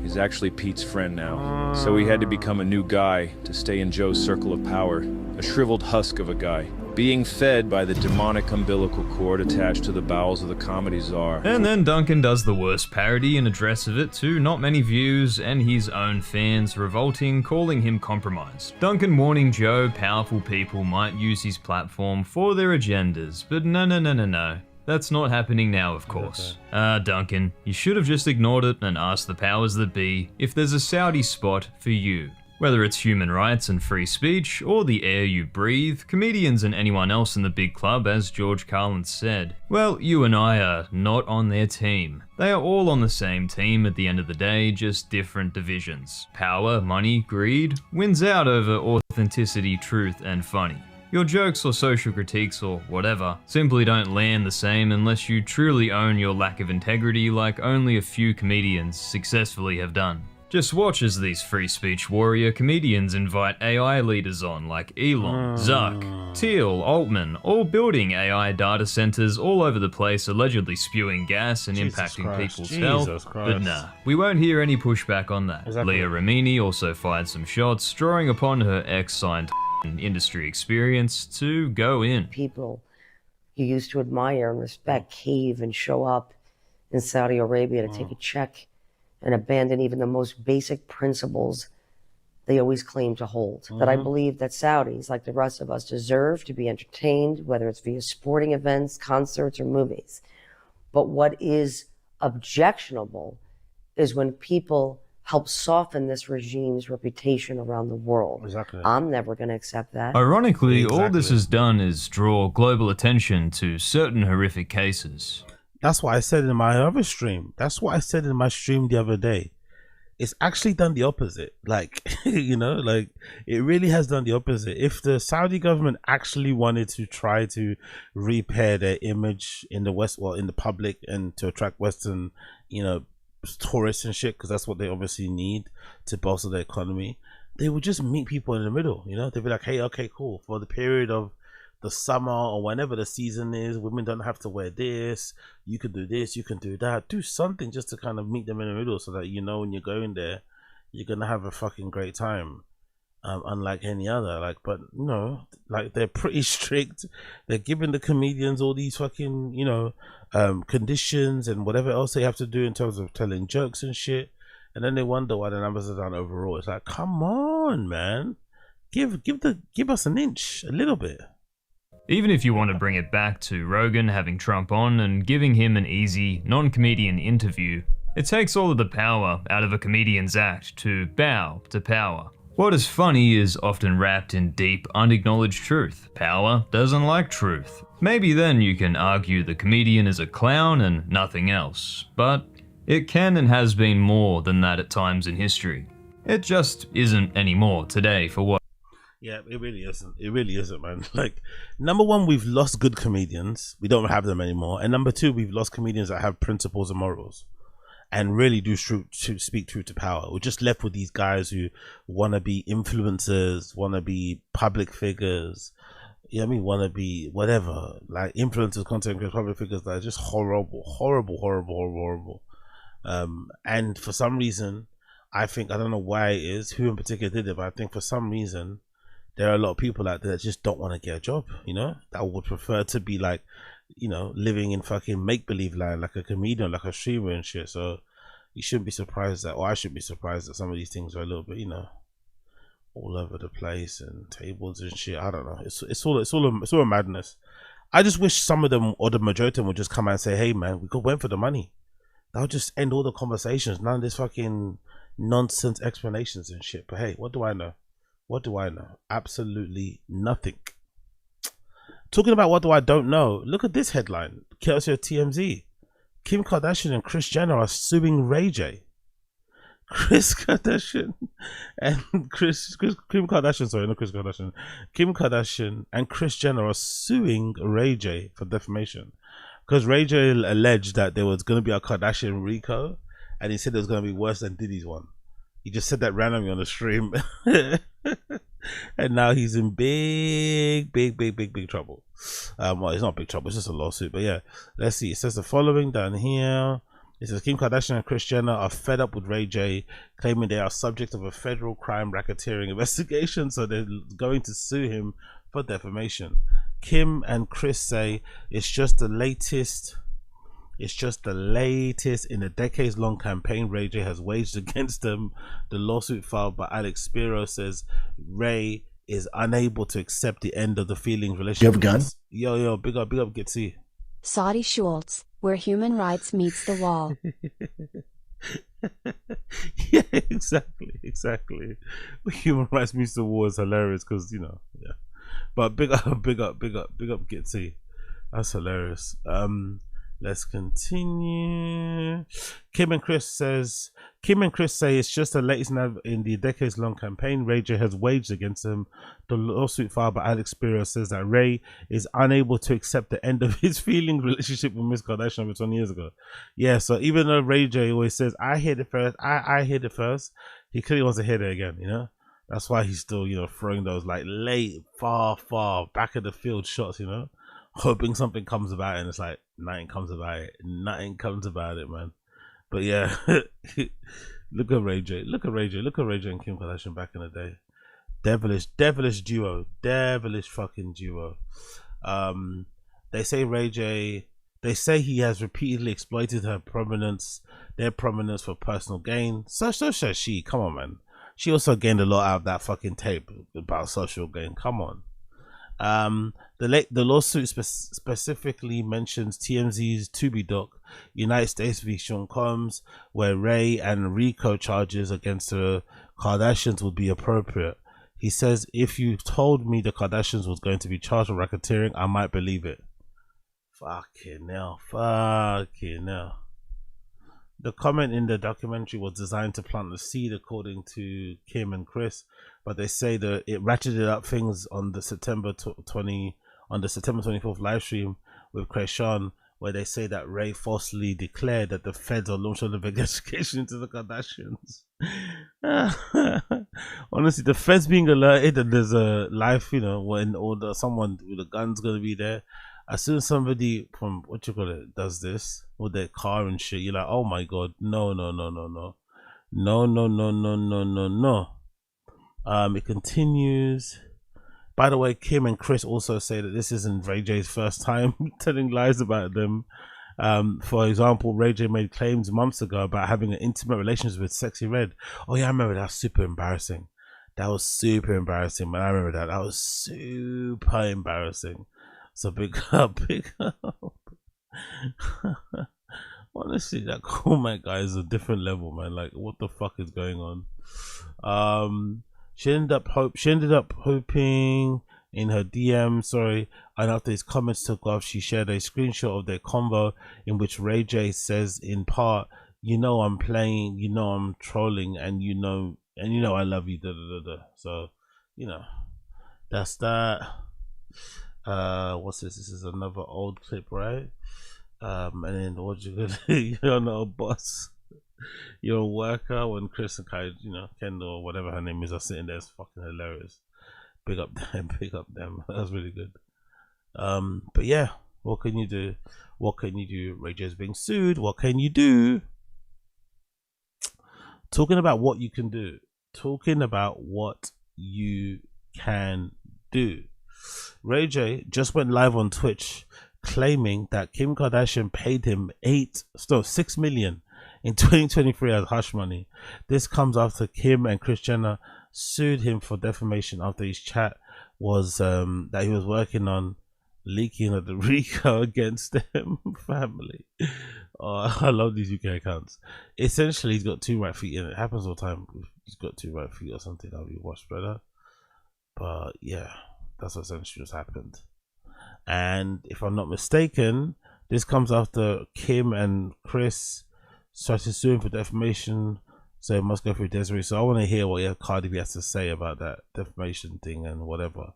[SPEAKER 21] is actually Pete's friend now. So he had to become a new guy to stay in Joe's circle of power. A shriveled husk of a guy. Being fed by the demonic umbilical cord attached to the bowels of the comedy czar.
[SPEAKER 7] And then Duncan does the worst parody and address of it to not many views and his own fans revolting, calling him compromised. Duncan warning Joe powerful people might use his platform for their agendas, but no. That's not happening now, of course. Duncan, you should have just ignored it and asked the powers that be if there's a Saudi spot for you. Whether it's human rights and free speech, or the air you breathe, comedians and anyone else in the big club, as George Carlin said. Well, you and I are not on their team. They are all on the same team at the end of the day, just different divisions. Power, money, greed wins out over authenticity, truth, and funny. Your jokes or social critiques or whatever simply don't land the same unless you truly own your lack of integrity like only a few comedians successfully have done. Just watch as these free speech warrior comedians invite AI leaders on like Elon, Zuck, Thiel, Altman, all building AI data centers all over the place, allegedly spewing gas and impacting people's health. But nah, we won't hear any pushback on that.
[SPEAKER 1] Exactly.
[SPEAKER 7] Leah Remini also fired some shots, drawing upon her ex-signed industry experience to go in.
[SPEAKER 22] People you used to admire and respect cave and show up in Saudi Arabia to take a check and abandon even the most basic principles they always claim to hold. That I believe that Saudis, like the rest of us, deserve to be entertained, whether it's via sporting events, concerts, or movies. But what is objectionable is when people help soften this regime's reputation around the world.
[SPEAKER 1] Exactly.
[SPEAKER 22] I'm never going to accept that.
[SPEAKER 7] Ironically, all this has done is draw global attention to certain horrific cases.
[SPEAKER 1] That's what I said in my other stream. That's what I said in my stream the other day. It's actually done the opposite. Like, you know, like it really has done the opposite. If the Saudi government actually wanted to try to repair their image in the West, well, in the public, and to attract Western, you know, tourists and shit, because that's what they obviously need to bolster their economy, they would just meet people in the middle. You know, they'd be like, hey, okay, cool. For the period of the summer or whenever the season is, women don't have to wear this, you can do this, you can do that, do something just to kind of meet them in the middle, so that, you know, when you're going there, you're gonna have a fucking great time, unlike any other. Like, but you know, like, they're pretty strict. They're giving the comedians all these fucking, you know, conditions and whatever else they have to do in terms of telling jokes and shit, and then they wonder why the numbers are down overall. It's like, come on, man, give us an inch, a little bit.
[SPEAKER 7] Even if you want to bring it back to Rogan having Trump on and giving him an easy, non-comedian interview, it takes all of the power out of a comedian's act to bow to power. What is funny is often wrapped in deep, unacknowledged truth. Power doesn't like truth. Maybe then you can argue the comedian is a clown and nothing else, but it can and has been more than that at times in history. It just isn't anymore today for what.
[SPEAKER 1] Yeah, it really isn't. It really isn't, man. Like, number one, we've lost good comedians. We don't have them anymore. And number two, we've lost comedians that have principles and morals and really do speak truth to power. We're just left with these guys who want to be influencers, want to be public figures, you know what I mean, want to be whatever, like influencers, content creators, public figures that are just horrible. And for some reason, I think, I don't know why it is, who in particular did it, but I think for some reason, there are a lot of people out there that just don't want to get a job, you know, that would prefer to be like, you know, living in fucking make-believe land, like a comedian, like a streamer and shit. So, you shouldn't be surprised that, or I shouldn't be surprised that some of these things are a little bit, you know, all over the place and tables and shit. I don't know. It's all a madness. I just wish some of them, or the majority of them, would just come out and say, "Hey, man, we went for the money." That'll just end all the conversations. None of this fucking nonsense explanations and shit. But hey, what do I know? What do I know? Absolutely nothing. Talking about what do I don't know, look at this headline. Courtesy of TMZ. Kim Kardashian and Kris Jenner are suing Ray J. Kim Kardashian, and Kris Jenner are suing Ray J for defamation. Because Ray J alleged that there was going to be a Kardashian RICO, and he said it was going to be worse than Diddy's one. He just said that randomly on the stream. And now he's in big trouble. Well, it's not big trouble, it's just a lawsuit. But yeah, let's see. It says the following down here. It says Kim Kardashian and Kris Jenner are fed up with Ray J, claiming they are subject of a federal crime racketeering investigation, so they're going to sue him for defamation. Kim and Kris say it's just the latest in a decades-long campaign Ray J has waged against them. The lawsuit filed by Alex Spiro says Ray is unable to accept the end of the feelings relationship.
[SPEAKER 9] You have a gun?
[SPEAKER 1] Yo, big up, Gitsy.
[SPEAKER 4] Saudi Schultz, where human rights meets the wall.
[SPEAKER 1] Yeah, exactly. Human rights meets the wall is hilarious because, you know, yeah. But big up, Gitsy. That's hilarious. Let's continue. Kim and Kris say it's just the latest in the decades-long campaign Ray J has waged against him. The lawsuit filed by Alex Spiro says that Ray is unable to accept the end of his feelings relationship with Miss Kardashian over 20 years ago. Yeah, so even though Ray J always says, I hit it first, I hit it first, he clearly wants to hit it again, you know? That's why he's still, you know, throwing those like late, far back of the field shots, you know? Hoping something comes about it, and it's like nothing comes about it, man. But yeah, look at Ray J and Kim Kardashian back in the day. Devilish duo, devilish fucking duo. They say he has repeatedly exploited their prominence for personal gain. So says she. Come on, man. She also gained a lot out of that fucking tape about social gain. Come on. The lawsuit specifically mentions TMZ's Tubi doc, United States v. Sean Combs, where Ray and RICO charges against the Kardashians would be appropriate. He says, if you told me the Kardashians was going to be charged with racketeering, I might believe it. Fucking hell. The comment in the documentary was designed to plant the seed, according to Kim and Kris, but they say that it ratcheted up things on the September 24th live stream with Kreishan, where they say that Ray falsely declared that the feds are launching an investigation into the Kardashians. Honestly, the feds being alerted that there's a life, you know, when someone with a gun's gonna be there. As soon as somebody from does this with their car and shit, you're like, oh my god, no. It continues. By the way, Kim and Kris also say that this isn't Ray J's first time telling lies about them. For example, Ray J made claims months ago about having an intimate relationship with Sexy Red. Oh yeah, I remember that. Super embarrassing. That was super embarrassing, man. I remember that. That was super embarrassing. So big up. Honestly, that Cormac guy is a different level, man. Like, what the fuck is going on? She ended up hoping in her DM, and after his comments took off, she shared a screenshot of their convo in which Ray J says in part, you know I'm playing, you know I'm trolling, and you know I love you, So, you know, that's that. What's this? This is another old clip, right? And then what you gonna do? You're not a boss. You're a worker. When Kris and Kai, you know, Kendall or whatever her name is, are sitting there, it's fucking hilarious. Big up them. That's really good. But yeah, what can you do? Ray J's being sued. What can you do? Talking about what you can do. Ray J just went live on Twitch claiming that Kim Kardashian paid him $6 million in 2023 as hush money. This comes after Kim and Kris Jenner sued him for defamation after his chat was that he was working on leaking of the RICO against them family. Oh, I love these UK accounts. Essentially, he's got 2 right feet in it. It happens all the time. He's got 2 right feet or something. That'll be much better. But yeah, that's what essentially just happened. And if I'm not mistaken, this comes after Kim and Chris started suing for defamation, so it must go through Desiree. So I want to hear what Cardi B has to say about that defamation thing and whatever.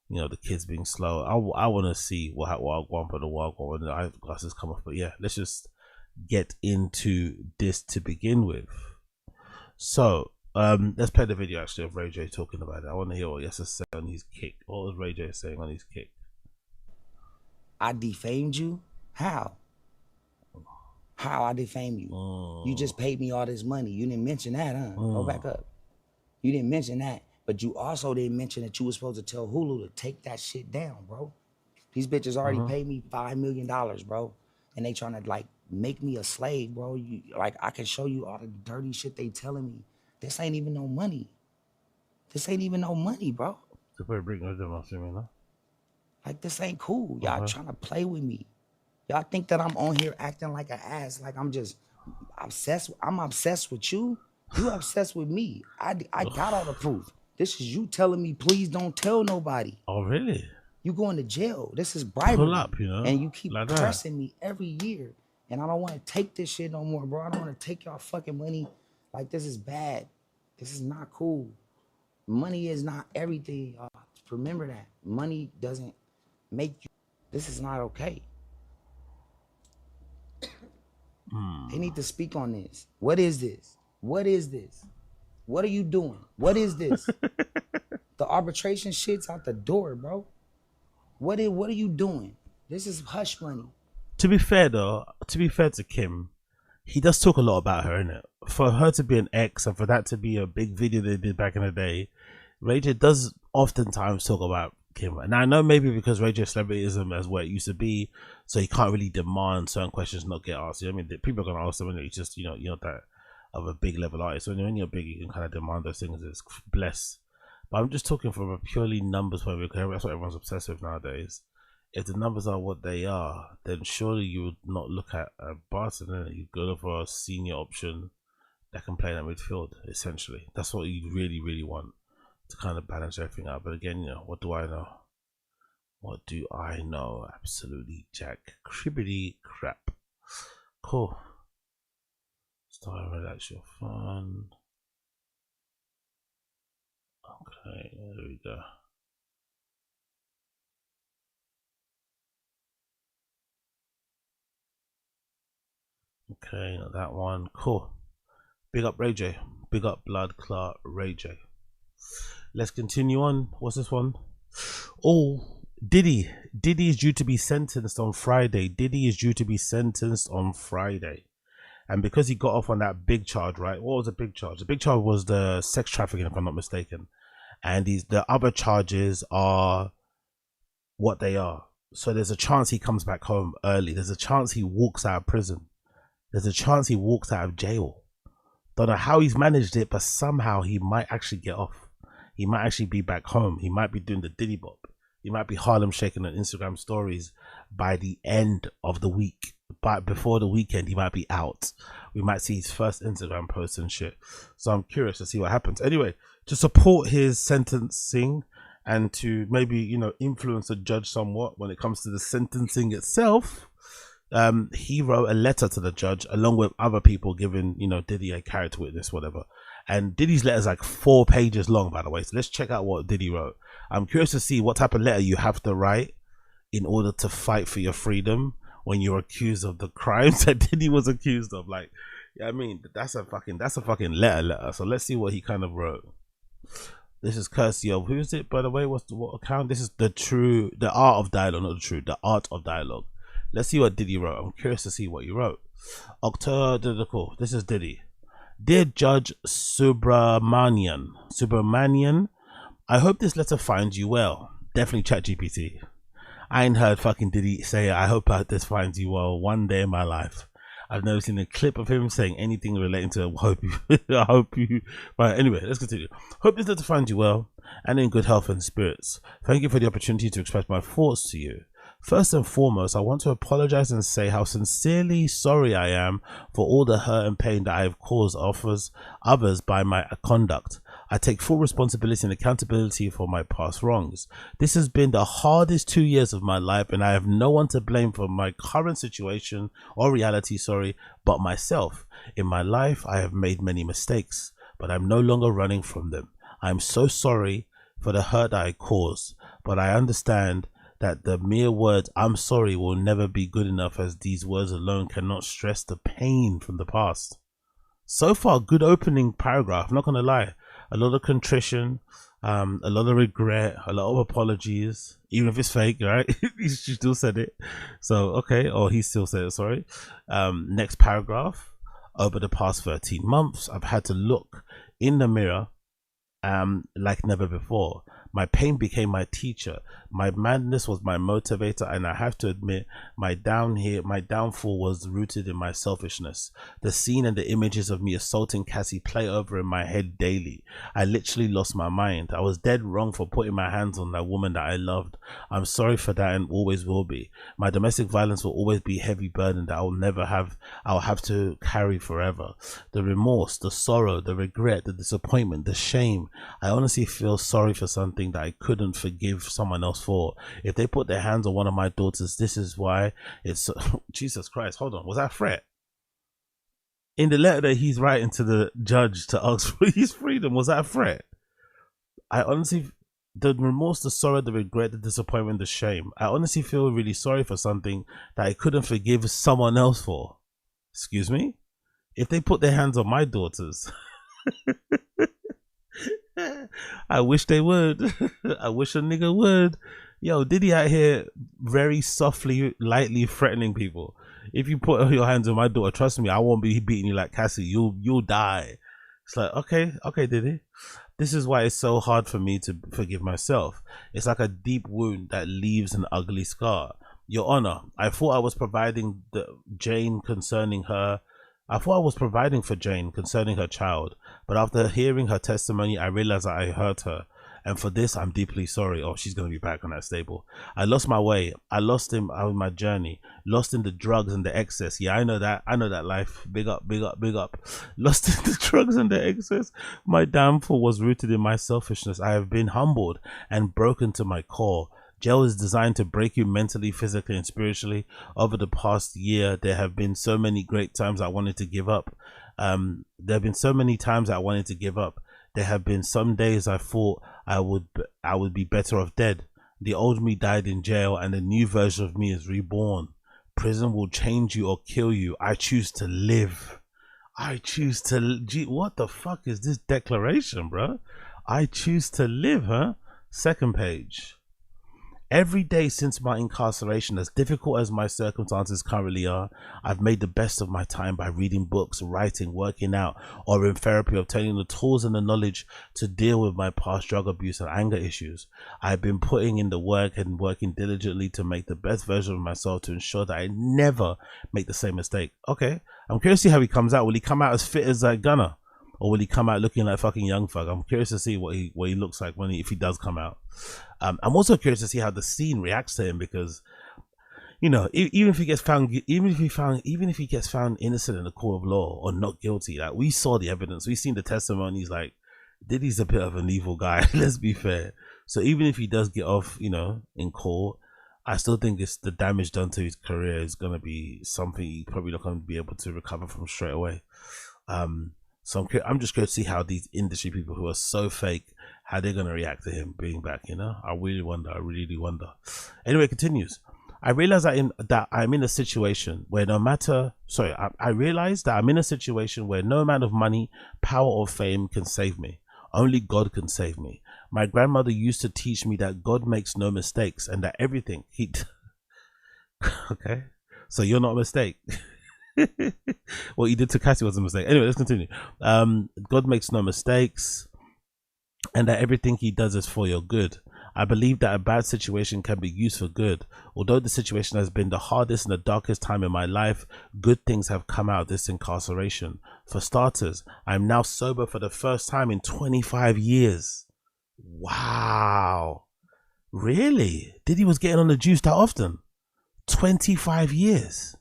[SPEAKER 1] You know, the kids being slow. I want to see what Wagwan put the Wagwan when the eyeglasses come off. But yeah, let's just get into this to begin with. So let's play the video actually of Ray J talking about it. I want to hear what he has to say on his kick. What was Ray J saying on his kick?
[SPEAKER 2] I defamed you? How? How I defame you? You just paid me all this money. You didn't mention that, huh? Go back up. You didn't mention that. But you also didn't mention that you were supposed to tell Hulu to take that shit down, bro. These bitches already paid me $5 million, bro. And they trying to, like, make me a slave, bro. Like, I can show you all the dirty shit they telling me. This ain't even no money. This ain't even no money, bro. Like, this ain't cool. Y'all trying to play with me. Y'all think that I'm on here acting like an ass, like I'm just obsessed. I'm obsessed with you. You obsessed with me. I got all the proof. This is you telling me, please don't tell nobody.
[SPEAKER 1] Oh, really?
[SPEAKER 2] You going to jail. This is bribery.
[SPEAKER 1] Pull up, you know?
[SPEAKER 2] And you keep
[SPEAKER 1] like
[SPEAKER 2] pressing me every year. And I don't want to take this shit no more, bro. I don't want to take y'all fucking money. Like, this is bad. This is not cool. Money is not everything, y'all. Remember that. Money doesn't make you. This is not okay. They need to speak on this. What is this? What is this? What are you doing? What is this? The arbitration shit's out the door, bro. What are you doing? This is hush money.
[SPEAKER 1] To be fair though, to be fair to Kim, he does talk a lot about her, innit? For her to be an ex and for that to be a big video they did back in the day, Ray J does oftentimes talk about Kim. And I know maybe because Ray J celebrityism as what it used to be, so he can't really demand certain questions not get asked. You know what I mean? People are gonna ask them, and it's just, you know that of a big level artist. So when you're big, you can kind of demand those things. It's bless. But I'm just talking from a purely numbers point of view, because that's what everyone's obsessed with nowadays. If the numbers are what they are, then surely you would not look at a Barton. You go for a senior option that can play that midfield. Essentially, that's what you really, really want to kind of balance everything out. But again, you know, what do I know? What do I know? Absolutely jack cribbity crap. Cool. Start relax your fun. Okay, there we go. Okay, not that one. Cool. Big up Ray J. Big up Blood Clot Ray J. Let's continue on. What's this one? Oh, Diddy. Diddy is due to be sentenced on Friday. Diddy is due to be sentenced on Friday. And because he got off on that big charge, right? What was the big charge? The big charge was the sex trafficking, if I'm not mistaken. And the other charges are what they are. So there's a chance he comes back home early. There's a chance he walks out of prison. There's a chance he walks out of jail. Don't know how he's managed it, but somehow he might actually get off. He might actually be back home. He might be doing the Diddy Bop. He might be Harlem shaking on Instagram stories by the end of the week. But before the weekend, he might be out. We might see his first Instagram post and shit. So I'm curious to see what happens. Anyway, to support his sentencing and to maybe, you know, influence the judge somewhat when it comes to the sentencing itself, he wrote a letter to the judge along with other people giving, you know, Diddy a character witness, whatever. And Diddy's letter is like 4 pages long, by the way. So let's check out what Diddy wrote. I'm curious to see what type of letter you have to write in order to fight for your freedom when you're accused of the crimes that Diddy was accused of. Like, yeah, I mean, that's a fucking letter. So let's see what he kind of wrote. This is courtesy of, who is it, by the way? What account? This is the art of dialogue, not the art of dialogue. Let's see what Diddy wrote. I'm curious to see what you wrote. October, cool. This is Diddy. Dear Judge Subramanian, I hope this letter finds you well. Definitely ChatGPT. I ain't heard fucking Diddy say, I hope this finds you well one day in my life. I've never seen a clip of him saying anything relating to I hope you. But anyway, let's continue. Hope this letter finds you well and in good health and spirits. Thank you for the opportunity to express my thoughts to you. First and foremost, I want to apologize and say how sincerely sorry I am for all the hurt and pain that I have caused others by my conduct. I take full responsibility and accountability for my past wrongs. This has been the hardest 2 years of my life, and I have no one to blame for my current situation or reality, but myself. In my life, I have made many mistakes, but I'm no longer running from them. I'm so sorry for the hurt that I caused, but I understand that the mere words "I'm sorry" will never be good enough, as these words alone cannot stress the pain from the past. So far, good opening paragraph, not gonna lie. A lot of contrition, a lot of regret, a lot of apologies, even if it's fake, right? She still said it. So, okay, or he still said it, sorry. Next paragraph. Over the past 13 months, I've had to look in the mirror like never before. My pain became my teacher. My madness was my motivator, and I have to admit, my downfall was rooted in my selfishness. The scene and the images of me assaulting Cassie play over in my head daily. I literally lost my mind. I was dead wrong for putting my hands on that woman that I loved. I'm sorry for that and always will be. My domestic violence will always be a heavy burden that I'll have to carry forever. The remorse, the sorrow, the regret, the disappointment, the shame. I honestly feel sorry for something that I couldn't forgive someone else for. If they put their hands on one of my daughters, this is why it's Jesus Christ. Hold on, was that a threat? In the letter that he's writing to the judge to ask for his freedom, was that a threat? I honestly, the remorse, the sorrow, the regret, the disappointment, the shame. I honestly feel really sorry for something that I couldn't forgive someone else for. Excuse me? If they put their hands on my daughters, I wish they would. I wish a nigga would. Yo, Diddy out here very softly, lightly threatening people. If you put your hands on my daughter, trust me, I won't be beating you like Cassie. You'll die. It's like, okay, Diddy. This is why it's so hard for me to forgive myself. It's like a deep wound that leaves an ugly scar. Your Honor, I thought I was providing for Jane concerning her child, but after hearing her testimony, I realized that I hurt her, and for this, I'm deeply sorry. Oh, she's gonna be back on that stable. I lost my way. I lost him on my journey. Lost in the drugs and the excess. Yeah, I know that life. Big up. Lost in the drugs and the excess. My downfall was rooted in my selfishness. I have been humbled and broken to my core. Jail is designed to break you mentally, physically, and spiritually. Over the past year, there have been so many great times I wanted to give up. There have been so many times I wanted to give up. There have been some days I thought I would be better off dead. The old me died in jail, and a new version of me is reborn. Prison will change you or kill you. I choose to live. I choose to. Gee, what the fuck is this declaration, bro? I choose to live, huh? Second page. Every day since my incarceration, as difficult as my circumstances currently are, I've made the best of my time by reading books, writing, working out, or in therapy, obtaining the tools and the knowledge to deal with my past drug abuse and anger issues. I've been putting in the work and working diligently to make the best version of myself to ensure that I never make the same mistake. Okay, I'm curious to see how he comes out. Will he come out as fit as Gunner? Or will he come out looking like fucking Young Thug? I'm curious to see what he looks like if he does come out. I'm also curious to see how the scene reacts to him, because, you know, even if he gets found innocent in the court of law or not guilty, like, we saw the evidence, we've seen the testimonies. Like, Diddy's a bit of an evil guy. Let's be fair. So even if he does get off, you know, in court, I still think it's the damage done to his career is gonna be something he's probably not gonna be able to recover from straight away. So I'm just curious to see how these industry people who are so fake, how they're going to react to him being back, you know? I really wonder. Anyway, it continues. I realize that I'm in a situation where I realize that I'm in a situation where no amount of money, power, or fame can save me. Only God can save me. My grandmother used to teach me that God makes no mistakes and that everything okay, so you're not a mistake. What you did to Cassie was a mistake. Anyway, let's continue. God makes no mistakes, and that everything he does is for your good. I believe that a bad situation can be used for good. Although the situation has been the hardest and the darkest time in my life, good things have come out of this incarceration. For starters, I am now sober for the first time in 25 years. Wow. Really? Diddy was getting on the juice that often? 25 years.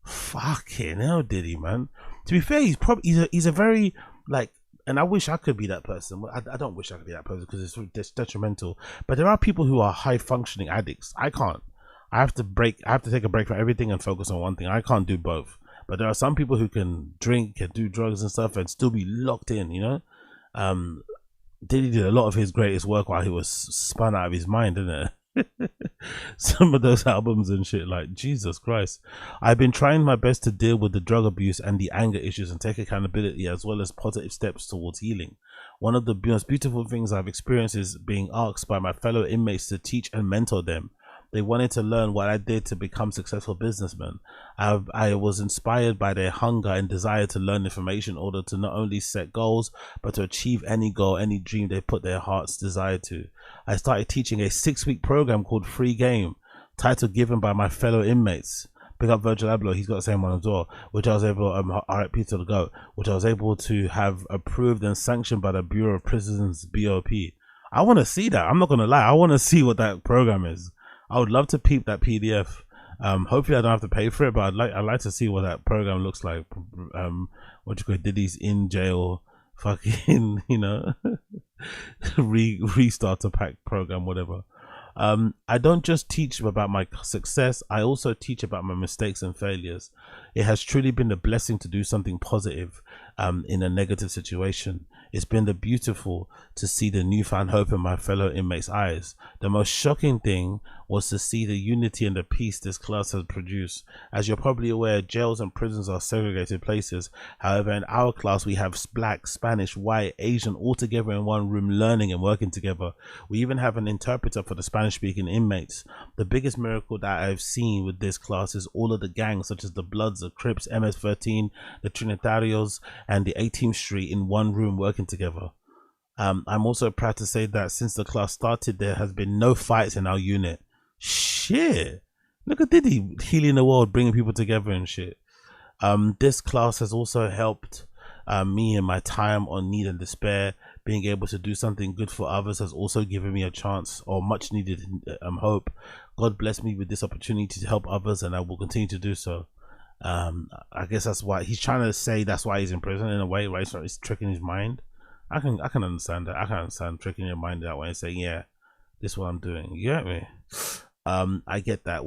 [SPEAKER 1] Fucking hell, Diddy, man. To be fair, he's a very, like, and I wish I could be that person. I don't wish I could be that person because it's detrimental. But there are people who are high functioning addicts. I can't. I have to take a break from everything and focus on one thing. I can't do both. But there are some people who can drink, can do drugs and stuff and still be locked in, you know? Diddy did a lot of his greatest work while he was spun out of his mind, didn't it? Some of those albums and shit, like, Jesus Christ. I've been trying my best to deal with the drug abuse and the anger issues and take accountability as well as positive steps towards healing. One of the most beautiful things I've experienced is being asked by my fellow inmates to teach and mentor them. They wanted to learn what I did to become successful businessmen. I was inspired by their hunger and desire to learn information in order to not only set goals, but to achieve any goal, any dream they put their heart's desire to. I started teaching a 6-week program called Free Game, title given by my fellow inmates. Pick up Virgil Abloh, he's got the same one as well, which I was able, RIP to the GOAT, which I was able to have approved and sanctioned by the Bureau of Prisons, BOP. I want to see that. I'm not going to lie. I want to see what that program is. I would love to peep that PDF. Hopefully I don't have to pay for it, but I'd like to see what that program looks like. What you call Diddy's in jail, fucking, you know, restarter pack program, whatever. I don't just teach about my success, I also teach about my mistakes and failures. It has truly been a blessing to do something positive in a negative situation. It's been beautiful to see the newfound hope in my fellow inmates' eyes. The most shocking thing was to see the unity and the peace this class has produced. As you're probably aware, jails and prisons are segregated places. However, in our class, we have black, Spanish, white, Asian all together in one room learning and working together. We even have an interpreter for the Spanish-speaking inmates. The biggest miracle that I've seen with this class is all of the gangs, such as the Bloods, the Crips, MS-13, the Trinitarios, and the 18th Street in one room working together. I'm also proud to say that since the class started, there has been no fights in our unit. Shit, look at Diddy healing the world, bringing people together and shit. This class has also helped me in my time on need and despair. Being able to do something good for others has also given me a chance, or much needed hope. God bless me with this opportunity to help others, and I will continue to do so. I guess that's why he's trying to say that's why he's in prison in a way, right? So it's tricking his mind. I can understand that. I can understand tricking your mind that way and saying, yeah, this is what I'm doing. You get me? I get that.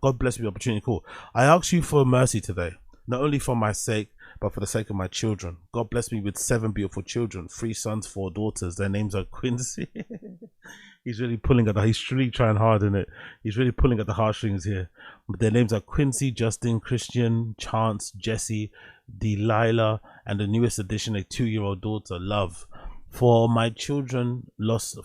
[SPEAKER 1] God bless me the opportunity. Cool. I ask you for mercy today, not only for my sake, but for the sake of my children. God bless me with 7 beautiful children, 3 sons, 4 daughters. Their names are Quincy. He's really pulling at he's really trying hard in it. He's really pulling at the heartstrings here. But their names are Quincy, Justin, Christian, Chance, Jesse, Delilah, and the newest addition, a 2-year-old daughter, Love. 4 of my children lost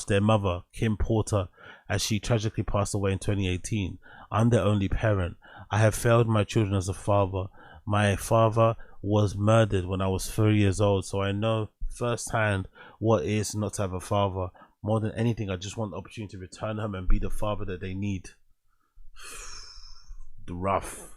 [SPEAKER 1] their mother, Kim Porter, as she tragically passed away in 2018. I'm their only parent. I have failed my children as a father. My father was murdered when I was 3 years old, so I know firsthand what it is not to have a father. More than anything, I just want the opportunity to return home and be the father that they need. Rough.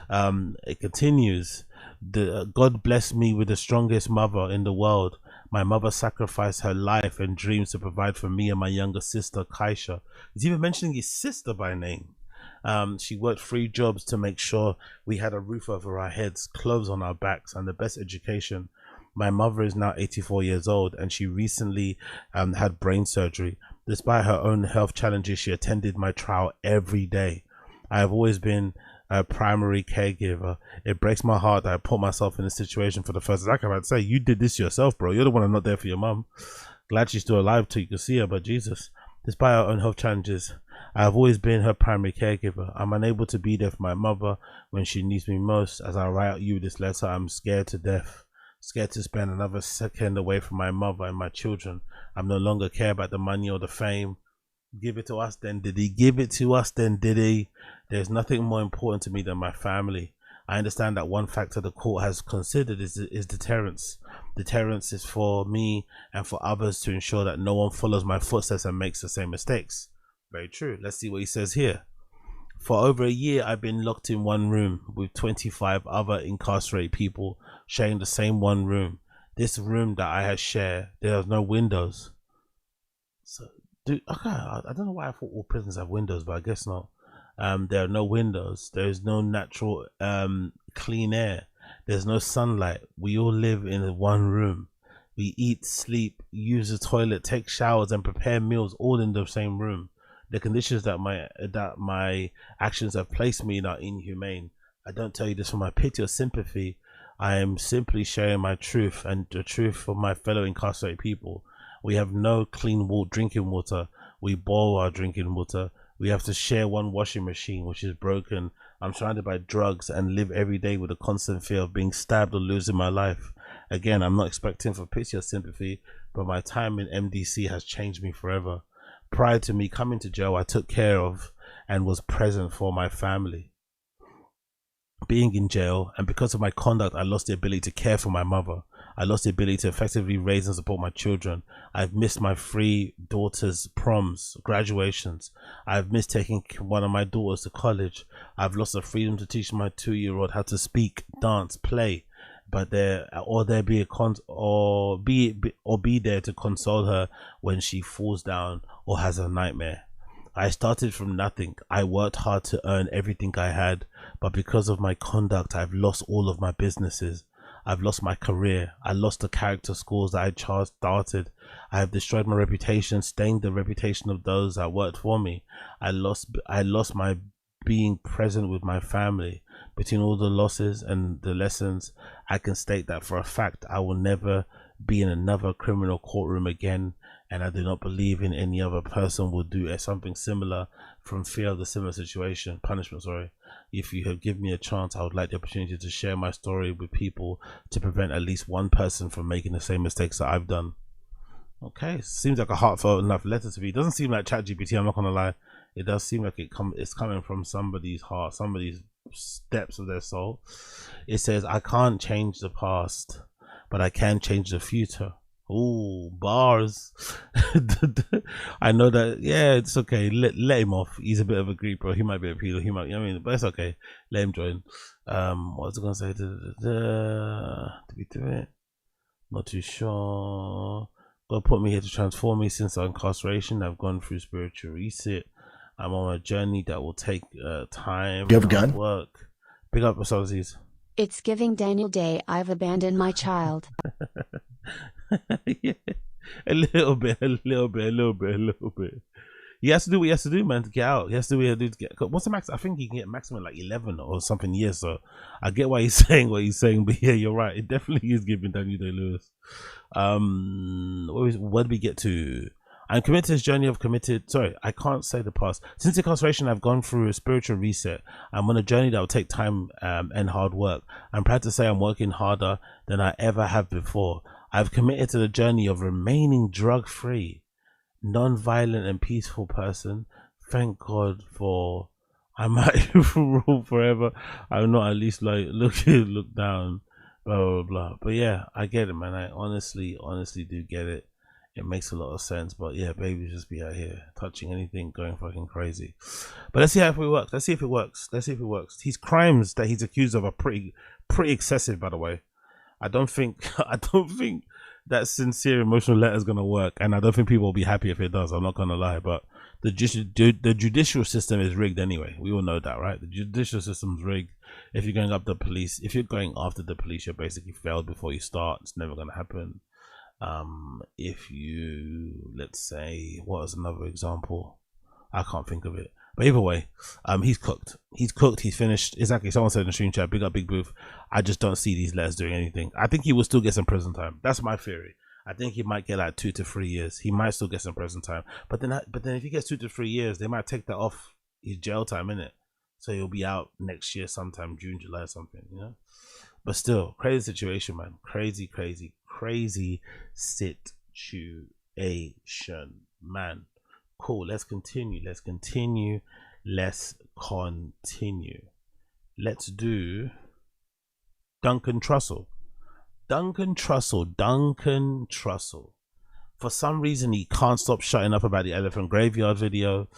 [SPEAKER 1] It continues. God bless me with the strongest mother in the world. My mother sacrificed her life and dreams to provide for me and my younger sister, Kaisha. He's even mentioning his sister by name. She worked 3 jobs to make sure we had a roof over our heads, clothes on our backs, and the best education. My mother is now 84 years old, and she recently had brain surgery. Despite her own health challenges, she attended my trial every day. I have always been a primary caregiver. It breaks my heart that I put myself in this situation for the first time. Like I'm about to say, you did this yourself, bro. You're the one who's not there for your mum. Glad she's still alive till you can see her, but Jesus. Despite her own health challenges, I have always been her primary caregiver. I'm unable to be there for my mother when she needs me most. As I write you this letter, I'm scared to death. Scared to spend another second away from my mother and my children. I no longer care about the money or the fame. Give it to us then, Diddy. Give it to us then, Diddy. There's nothing more important to me than my family. I understand that one factor the court has considered is deterrence. Deterrence is for me and for others to ensure that no one follows my footsteps and makes the same mistakes. Very true. Let's see what he says here. For over a year, I've been locked in one room with 25 other incarcerated people sharing the same one room. This room that I had shared, there are no windows. So, dude, okay, I don't know why I thought all prisons have windows, but I guess not. There are no windows. There is no natural clean air. There's no sunlight. We all live in one room. We eat, sleep, use the toilet, take showers, and prepare meals all in the same room. The conditions that my actions have placed me in are inhumane. I don't tell you this for my pity or sympathy. I am simply sharing my truth and the truth for my fellow incarcerated people. We have no clean drinking water. We boil our drinking water. We have to share one washing machine, which is broken. I'm surrounded by drugs and live every day with a constant fear of being stabbed or losing my life. Again, I'm not expecting for pity or sympathy, but my time in MDC has changed me forever. Prior to me coming to jail, I took care of and was present for my family. Being in jail, and because of my conduct, I lost the ability to care for my mother. I lost the ability to effectively raise and support my children. I've missed my 3 daughters' proms, graduations. I've missed taking one of my daughters to college. I've lost the freedom to teach my 2-year-old how to speak, dance, play. But be there to console her when she falls down or has a nightmare. I started from nothing. I worked hard to earn everything I had, but because of my conduct, I've lost all of my businesses. I've lost my career. I lost the character scores that I started. I have destroyed my reputation, stained the reputation of those that worked for me. I lost my being present with my family. Between all the losses and the lessons, I can state that for a fact I will never be in another criminal courtroom again, and I do not believe in any other person will do something similar from fear of the similar punishment. If you have given me a chance, I would like the opportunity to share my story with people to prevent at least one person from making the same mistakes that I've done. Okay, seems like a heartfelt enough letter to me. It doesn't seem like ChatGPT, I'm not gonna lie. It does seem like it's coming from somebody's heart, somebody's depths of their soul. It says, I can't change the past, but I can change the future. Ooh, bars. I know that. Yeah, it's okay. Let him off. He's a bit of a creeper. He might be a pedo. He might. I mean, but it's okay. Let him join. What was I gonna say? Did we do it? Not too sure. God put me here to transform me since our incarceration. I've gone through spiritual reset. I'm on a journey that will take time.
[SPEAKER 9] You have a gun?
[SPEAKER 1] Work. Big up Associates.
[SPEAKER 4] It's giving Daniel Day. I've abandoned my child.
[SPEAKER 1] Yeah, a little bit. He has to do what he has to do, man, to get out. He has to do what he has to do to get. What's the max? I think he can get maximum like 11 or something years. So I get why he's saying what he's saying, but yeah, you're right. It definitely is giving Daniel Day-Lewis. Where did we get to? I'm committed to this journey of I can't say the past. Since incarceration, I've gone through a spiritual reset. I'm on a journey that will take time and hard work. I'm proud to say I'm working harder than I ever have before. I've committed to the journey of remaining drug-free, non-violent and peaceful person. Thank God for I might rule forever. I will not at least like look down, blah blah blah. But yeah, I get it, man. I honestly do get it. It makes a lot of sense. But yeah, babies just be out here touching anything, going fucking crazy. But let's see how it works. Let's see if it works. His crimes that he's accused of are pretty excessive, by the way. I don't think that sincere emotional letter is gonna work, and I don't think people will be happy if it does. I'm not gonna lie, but the judicial system is rigged anyway. We all know that, right? The judicial system's rigged. If you're going after the police, you're basically failed before you start. It's never gonna happen. If you, let's say, what is another example? I can't think of it. But either way, he's cooked. He's finished. Exactly. Someone said in the stream chat, big up Big Booth. I just don't see these letters doing anything. I think he will still get some prison time. That's my theory. I think he might get like 2 to 3 years. He might still get some prison time. But then if he gets 2 to 3 years, they might take that off his jail time, innit? So he'll be out next year sometime, June, July or something, you know? But still, crazy situation, man. Crazy situation, man. Cool, let's continue. Let's do Duncan Trussell. Duncan Trussell. For some reason, he can't stop shutting up about the elephant graveyard video.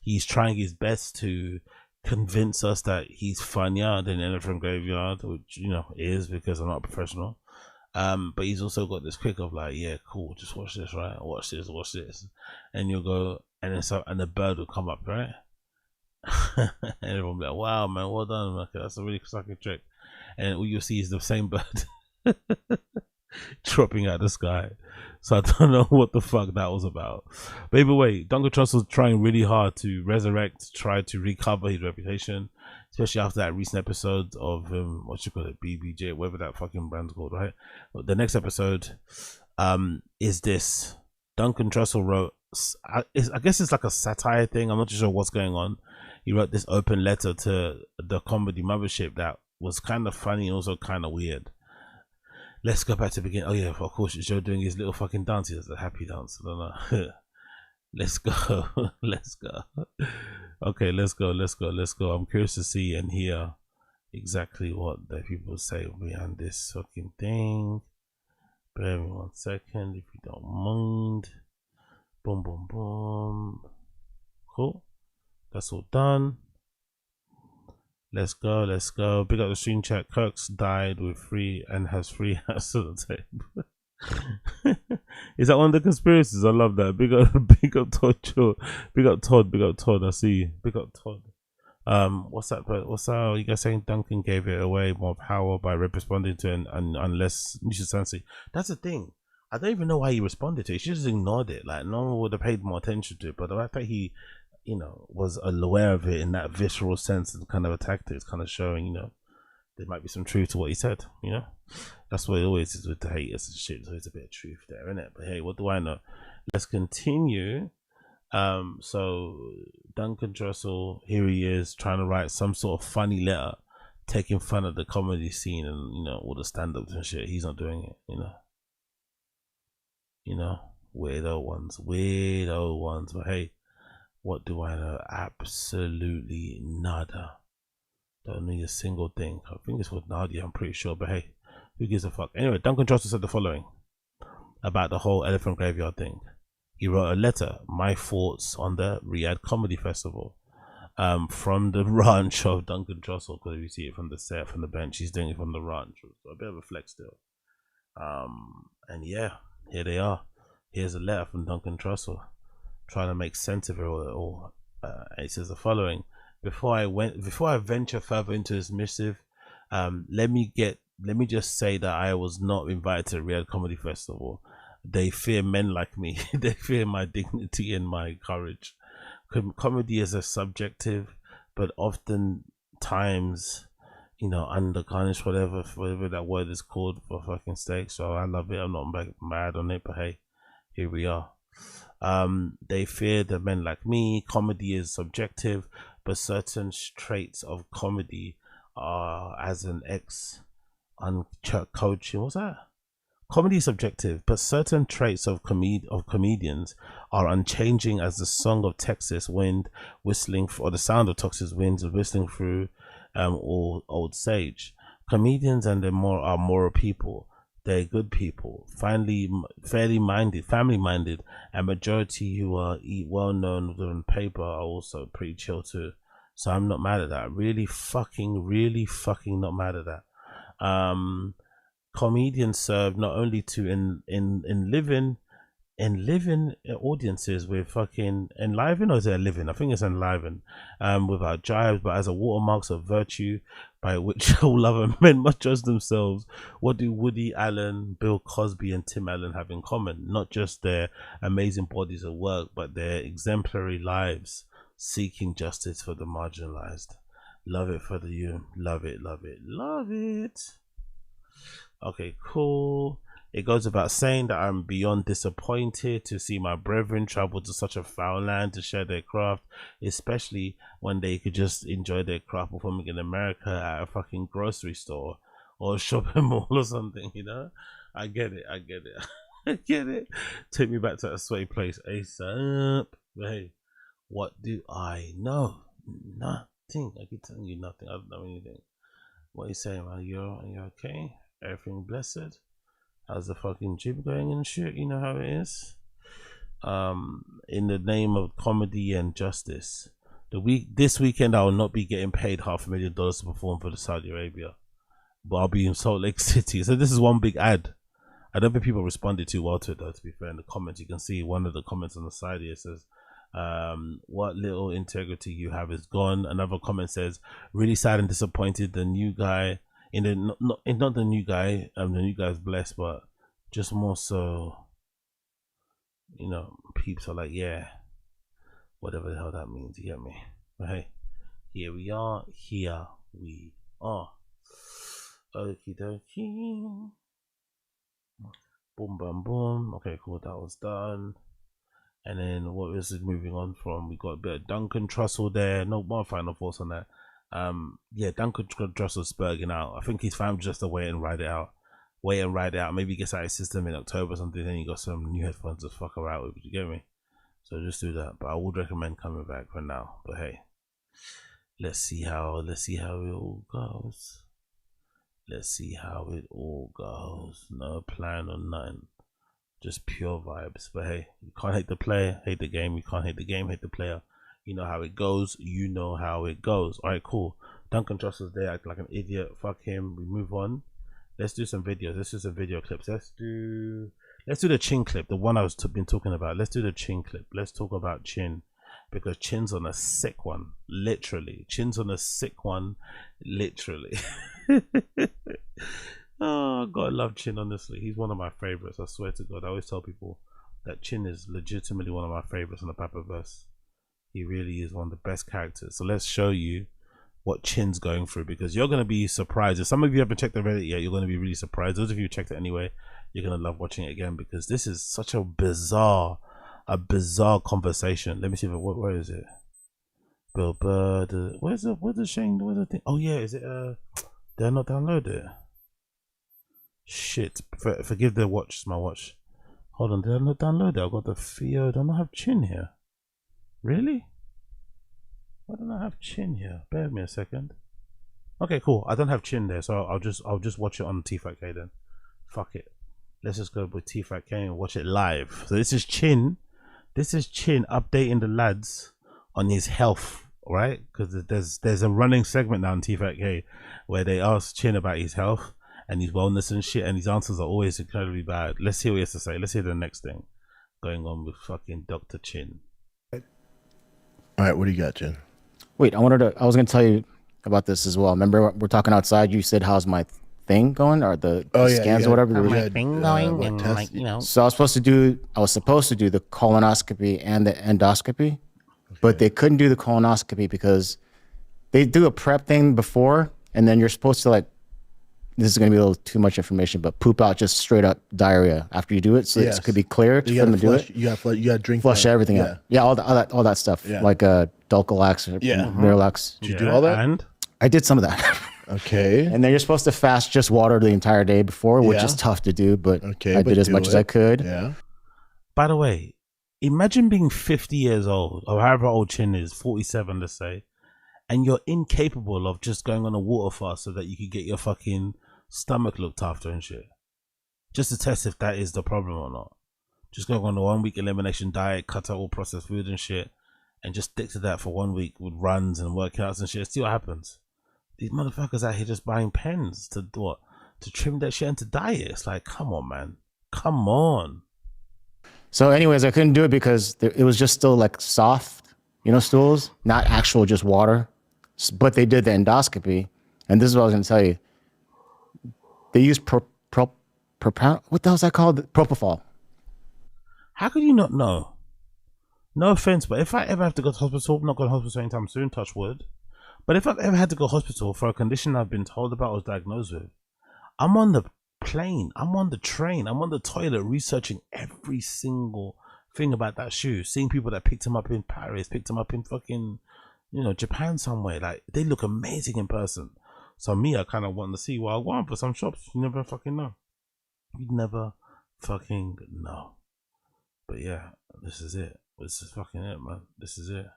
[SPEAKER 1] He's trying his best to convince us that he's funnier than elephant graveyard, which, you know, is because I'm not a professional. But he's also got this quick of like, yeah, cool, just watch this, right? Watch this, and you'll go, and then so, and the bird will come up, right? And everyone will be like, wow, man, well done, okay, that's a really sucking trick. And all you'll see is the same bird dropping out of the sky. So I don't know what the fuck that was about. But either way, Duncan Trussell's trying really hard to resurrect, try to recover his reputation, especially after that recent episode of what you call it, BBJ, whatever that fucking brand's called, right? But the next episode is this. Duncan Trussell wrote, I guess it's like a satire thing. I'm not too sure what's going on. He wrote this open letter to the comedy mothership that was kind of funny and also kind of weird. Let's go back to the beginning. Oh yeah, of course, Joe doing his little fucking dance. It's a happy dance. I don't know. Let's go. Let's go. Okay, let's go. I'm curious to see and hear exactly what the people say behind this fucking thing. Bear with me 1 second, if you don't mind. Boom, boom, boom. Cool. That's all done. Let's go. Big up the stream chat. Kirk's died with free and has free house on the tape. Is that one of the conspiracies? I love that. Big up Todd. Big up Todd. I see you. Big up Todd. What's that? You guys saying Duncan gave it away more power by responding to an unless Nisha Sansi. That's the thing. I don't even know why he responded to it. He just ignored it. Like, no one would have paid more attention to it. But the fact that he, you know, was aware of it in that visceral sense and kind of attacked it, it's kind of showing, you know, there might be some truth to what he said, you know. That's what it always is with the haters and shit. There's always a bit of truth there, isn't it? But hey, what do I know? Let's continue. So Duncan Trussell, here he is trying to write some sort of funny letter, taking fun of the comedy scene and, you know, all the stand-ups and shit. He's not doing it, you know, weirdo ones. But hey, what do I know? Absolutely nada. Don't need a single thing. I think it's with Nadia, I'm pretty sure, but hey, who gives a fuck? Anyway, Duncan Trussell said the following about the whole elephant graveyard thing. He wrote a letter, my thoughts on the Riyadh Comedy Festival, from the ranch of Duncan Trussell, because you see it from the set, from the bench, he's doing it from the ranch. So a bit of a flex still. And yeah, here they are. Here's a letter from Duncan Trussell, trying to make sense of it all. It says the following: before I venture further into this missive, let me just say that I was not invited to the Riyadh Comedy Festival. They fear men like me. They fear my dignity and my courage. Comedy is a subjective, but often times, you know, undergarnished, whatever that word is called for fucking steak. So I love it. I'm not mad on it, but hey, here we are. They fear the men like me. Comedy is subjective, but certain traits of comedy are, as an coaching. What's that? Comedy is subjective, but certain traits of comedians are unchanging as the song of Texas wind whistling, or the sound of Texas winds whistling through old sage. Comedians and are moral people. They're good people, fairly minded, family minded, and majority who are well known on paper are also pretty chill too. So I'm not mad at that. Really fucking not mad at that. Comedians serve not only to enliven audiences with fucking enliven, or is it living? I think it's enliven, with our jibes, but as a watermarks of virtue by which all other men must judge themselves. What do Woody Allen, Bill Cosby, and Tim Allen have in common? Not just their amazing bodies of work, but their exemplary lives seeking justice for the marginalized. Love it for you. Love it. Okay, cool. It goes about saying that I'm beyond disappointed to see my brethren travel to such a foul land to share their craft, especially when they could just enjoy their craft performing in America at a fucking grocery store or a shopping mall or something, you know? I get it. I get it. Take me back to a sweaty place ASAP. But hey, what do I know? Nothing. I keep telling you nothing. I don't know anything. What are you saying, man? You're okay? Everything blessed? How's the fucking gym going and shit? You know how it is. In the name of comedy and justice, this weekend I will not be getting paid $500,000 to perform for the Saudi Arabia, but I'll be in Salt Lake City. So this is one big ad. I don't think people responded too well to it though, to be fair. In the comments you can see one of the comments on the side here says, what little integrity you have is gone. Another comment says, really sad and disappointed. The new guy not the new guy, the new guy's blessed, but just more so, you know, peeps are like, yeah, whatever the hell that means, you get me? But hey, here we are. Okie dokie. Boom, boom, boom. Okay, cool, that was done. And then what was it moving on from? We got a bit of Duncan Trussell there. No more final thoughts on that. Yeah, Duncan Trussell's spurging out. I think he's found just to wait and ride it out. Maybe he gets out of his system in October or something. Then you got some new headphones to fuck around with. You get me? So just do that. But I would recommend coming back for now. But hey, let's see how it all goes. No plan or nothing. Just pure vibes. But hey, you can't hate the player, hate the game. You can't hate the game, hate the player. You know how it goes. Alright, cool. Duncan Trussell's there, acting like an idiot. Fuck him. We move on. Let's do some videos. Let's do some video clips. Let's do the Chin clip, the one I was been talking about. Let's do the Chin clip. Let's talk about Chin, because Chin's on a sick one, literally. Oh, gotta love Chin, honestly. He's one of my favorites, I swear to God. I always tell people that Chin is legitimately one of my favorites on the Papaverse. He really is one of the best characters. So let's show you what Chin's going through, because you're going to be surprised. If some of you haven't checked the Reddit yet, you're going to be really surprised. Those of you who checked it anyway, you're going to love watching it again, because this is such a bizarre conversation. Let me see if where is it? Bill Burr, where's the thing? Oh yeah, is it did I not download it? Shit, forgive the watch, it's my watch. Hold on, did I not download it? I got the Theo. Do I not have Chin here? Really? Why don't I have Chin here? Bear with me a second. Okay, cool. I don't have Chin there, so I'll just watch it on Tfatk then. Fuck it. Let's just go with Tfatk and watch it live. So this is Chin. Updating the lads on his health, right? Because there's a running segment now on Tfatk where they ask Chin about his health and his wellness and shit, and his answers are always incredibly bad. Let's hear what he has to say. Let's hear the next thing going on with fucking Dr. Chin.
[SPEAKER 9] All right, what do you got, Chin?
[SPEAKER 3] Wait, I was going to tell you about this as well. Remember, we're talking outside. You said, how's my thing going? Or the scans or whatever?
[SPEAKER 1] How's my thing going? And like, you know.
[SPEAKER 3] So I was supposed to do the colonoscopy and the endoscopy, but they couldn't do the colonoscopy because they do a prep thing before, and then you're supposed to, like, this is going to be a little too much information, but poop out just straight up diarrhea after you do it. So it could be clear for them to do it.
[SPEAKER 9] You got to drink.
[SPEAKER 3] Flush everything out. Yeah, all that stuff. Yeah. Like Dulcolax or Miralax.
[SPEAKER 9] Did you do all that?
[SPEAKER 1] And
[SPEAKER 3] I did some of that.
[SPEAKER 9] Okay.
[SPEAKER 3] And then you're supposed to fast just water the entire day before, which is tough to do, but I did as much as I could.
[SPEAKER 9] Yeah.
[SPEAKER 1] By the way, imagine being 50 years old, or however old Chin is, 47, let's say, and you're incapable of just going on a water fast so that you could get your fucking stomach looked after and shit. Just to test if that is the problem or not. Just going on a 1 week elimination diet, cut out all processed food and shit, and just stick to that for 1 week with runs and workouts and shit. See what happens. These motherfuckers out here just buying pens to what? To trim that shit and to diet. It's like, come on, man. Come on.
[SPEAKER 3] So anyways, I couldn't do it because it was just still like soft, stools, not actual just water. But they did the endoscopy, and this is what I was going to tell you. They use what the hell is that called? Propofol.
[SPEAKER 1] How could you not know? No offense, but if I ever have to go to hospital, I'm not going to hospital anytime soon, touch wood. But if I've ever had to go to hospital for a condition I've been told about or was diagnosed with, I'm on the plane, I'm on the train, I'm on the toilet researching every single thing about that shoe, seeing people that picked him up in Paris, picked him up in fucking, Japan somewhere. Like, they look amazing in person. So me, I kind of want to see what I want for some shops. You never fucking know. You never fucking know. But yeah, this is it. This is fucking it, man. This is it.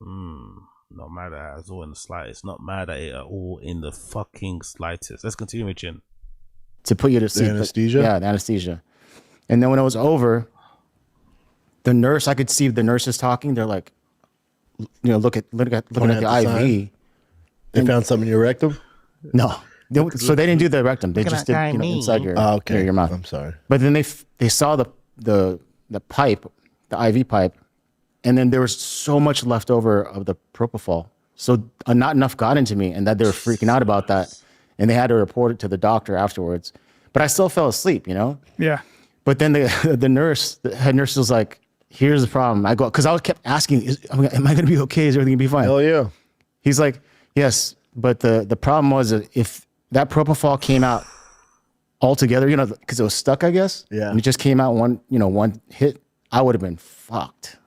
[SPEAKER 1] Not mad at it at all in the slightest. Not mad at it at all in the fucking slightest. Let's continue with Chin.
[SPEAKER 3] to put you to sleep.
[SPEAKER 9] anesthesia?
[SPEAKER 3] Yeah, the anesthesia. And then when it was over, the nurse, I could see the nurses talking. They're like, looking at the IV.
[SPEAKER 9] They found something in your rectum?
[SPEAKER 3] No. So they didn't do the rectum. They just did inside your your mouth.
[SPEAKER 9] I'm sorry.
[SPEAKER 3] But then they saw the pipe, the IV pipe, and then there was so much left over of the propofol. So not enough got into me, and that they were freaking out about that, and they had to report it to the doctor afterwards. But I still fell asleep,
[SPEAKER 5] Yeah.
[SPEAKER 3] But then the head nurse was like, "Here's the problem." I go because I kept asking, "Am I going to be okay? Is everything going to be fine?"
[SPEAKER 9] Hell yeah.
[SPEAKER 3] He's like, "Yes, but the problem was that if that propofol came out altogether, because it was stuck, I guess.
[SPEAKER 9] Yeah.
[SPEAKER 3] And it just came out one hit, I would have been fucked."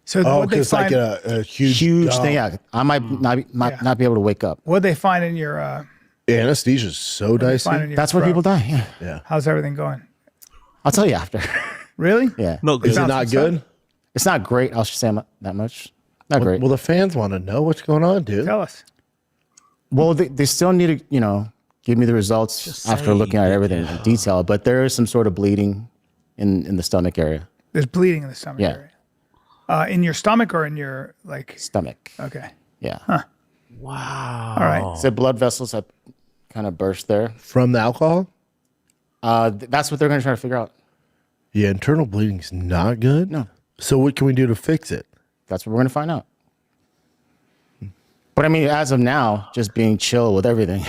[SPEAKER 5] So what they
[SPEAKER 9] it's
[SPEAKER 5] find,
[SPEAKER 9] like a huge
[SPEAKER 3] thing. Yeah, I might not be able to wake up.
[SPEAKER 5] what they find in your
[SPEAKER 9] Anesthesia is so
[SPEAKER 5] they
[SPEAKER 9] dicey.
[SPEAKER 5] find in your
[SPEAKER 3] That's where
[SPEAKER 5] throat?
[SPEAKER 3] people die. Yeah.
[SPEAKER 9] Yeah.
[SPEAKER 5] How's everything going?
[SPEAKER 3] I'll tell you after.
[SPEAKER 5] Really?
[SPEAKER 3] Yeah.
[SPEAKER 1] Not good.
[SPEAKER 9] Is it not good?
[SPEAKER 3] It's not great. I'll just say that much. Not great.
[SPEAKER 9] Well, the fans want to know what's going on, dude.
[SPEAKER 5] Tell us.
[SPEAKER 3] Well, they still need to, give me the results after looking at everything in detail. But there is some sort of bleeding in the stomach area.
[SPEAKER 5] There's bleeding in the stomach
[SPEAKER 3] Yeah.
[SPEAKER 5] area. In your stomach or in your
[SPEAKER 3] Stomach.
[SPEAKER 5] Okay.
[SPEAKER 3] Yeah.
[SPEAKER 5] Huh.
[SPEAKER 1] Wow.
[SPEAKER 5] All right.
[SPEAKER 3] So blood vessels have kind of burst there.
[SPEAKER 9] From the alcohol?
[SPEAKER 3] That's what they're going to try to figure out.
[SPEAKER 9] Yeah, internal bleeding's not good.
[SPEAKER 3] No.
[SPEAKER 9] So what can we do to fix it?
[SPEAKER 3] That's what we're going to find out. But I mean, as of now, just being chill with everything.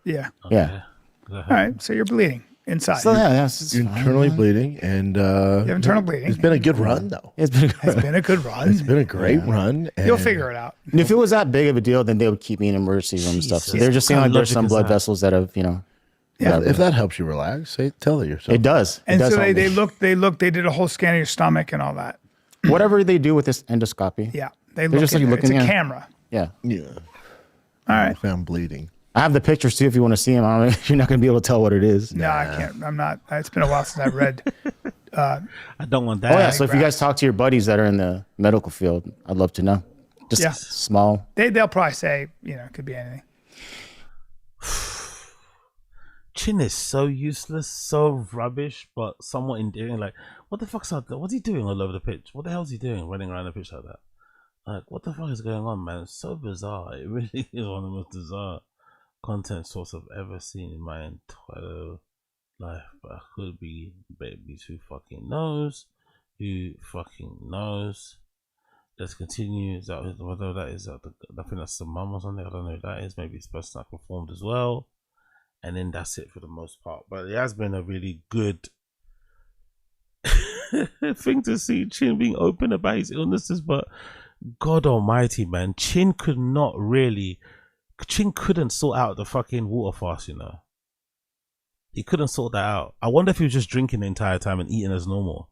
[SPEAKER 5] Yeah.
[SPEAKER 3] Yeah.
[SPEAKER 5] All right. So you're bleeding inside.
[SPEAKER 3] So yeah, it's
[SPEAKER 9] You're
[SPEAKER 3] fine,
[SPEAKER 9] internally
[SPEAKER 3] man.
[SPEAKER 9] bleeding, and
[SPEAKER 5] You have internal bleeding.
[SPEAKER 9] It's been a good run, though.
[SPEAKER 3] It's been
[SPEAKER 5] It's been a good run.
[SPEAKER 9] It's been a great run. And
[SPEAKER 5] You'll figure it out.
[SPEAKER 3] And if it was that big of a deal, then they would keep me in emergency room and stuff. So they're just saying like there's some blood vessels that have,
[SPEAKER 9] Yeah,
[SPEAKER 3] whatever.
[SPEAKER 9] if that helps you relax, tell it yourself.
[SPEAKER 3] It does.
[SPEAKER 5] And
[SPEAKER 3] it does
[SPEAKER 5] so
[SPEAKER 3] help
[SPEAKER 5] they
[SPEAKER 3] me.
[SPEAKER 5] looked, they did a whole scan of your stomach and all that.
[SPEAKER 3] Whatever they do with this endoscopy.
[SPEAKER 5] Yeah.
[SPEAKER 3] They're
[SPEAKER 5] Look
[SPEAKER 3] just
[SPEAKER 5] in
[SPEAKER 3] like
[SPEAKER 5] there. It's
[SPEAKER 3] looking
[SPEAKER 5] a
[SPEAKER 3] in.
[SPEAKER 5] camera.
[SPEAKER 3] Yeah.
[SPEAKER 9] Yeah.
[SPEAKER 5] All right.
[SPEAKER 9] Found bleeding.
[SPEAKER 3] I have the pictures too if you want to see them. I don't know, you're not going to be able to tell what it is.
[SPEAKER 5] No, I can't. I'm not. It's been a while since I've read.
[SPEAKER 1] I don't want that.
[SPEAKER 3] Oh yeah. So if you guys talk to your buddies that are in the medical field, I'd love to know. Just
[SPEAKER 5] Yeah.
[SPEAKER 3] small.
[SPEAKER 5] They'll probably say, it could be anything.
[SPEAKER 1] Chin is so useless, so rubbish, but somewhat endearing. Like, what the fuck's out there? What's he doing all over the pitch? What the hell's he doing running around the pitch like that? Like, what the fuck is going on, man? It's so bizarre. It really is one of the most bizarre content source I've ever seen in my entire life. But I could be babies. Who fucking knows? Who fucking knows? Let's continue. Is that whether that is that? I think that's the mum or something. I don't know who that is. Maybe it's the person that performed as well. And then that's it for the most part. But it has been a really good thing to see Chin being open about his illnesses. But God almighty, man, Chin couldn't sort out the fucking water fast, He couldn't sort that out. I wonder if he was just drinking the entire time and eating as normal.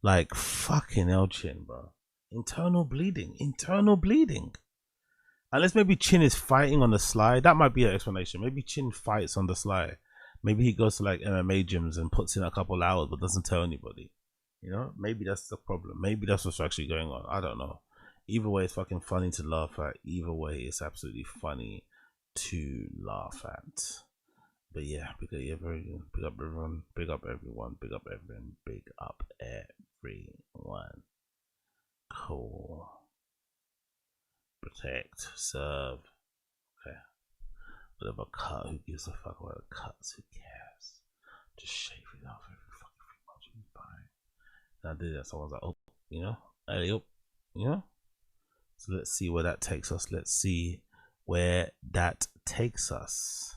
[SPEAKER 1] Like, fucking hell, Chin, bro. Internal bleeding. Unless maybe Chin is fighting on the sly. That might be an explanation. Maybe Chin fights on the sly. Maybe he goes to like MMA gyms and puts in a couple hours but doesn't tell anybody. Maybe that's the problem. Maybe that's what's actually going on. I don't know. Either way, it's fucking funny to laugh at. Either way, it's absolutely funny to laugh at. But yeah, big up everyone. Big up everyone. Big up everyone. Big up everyone. Cool. Protect, serve. Okay. Whatever cut, who gives a fuck about the cuts? Who cares? Just shave it off every fucking 3 months, you'll be fine. And I did that, someone's like, alley up, So let's see where that takes us.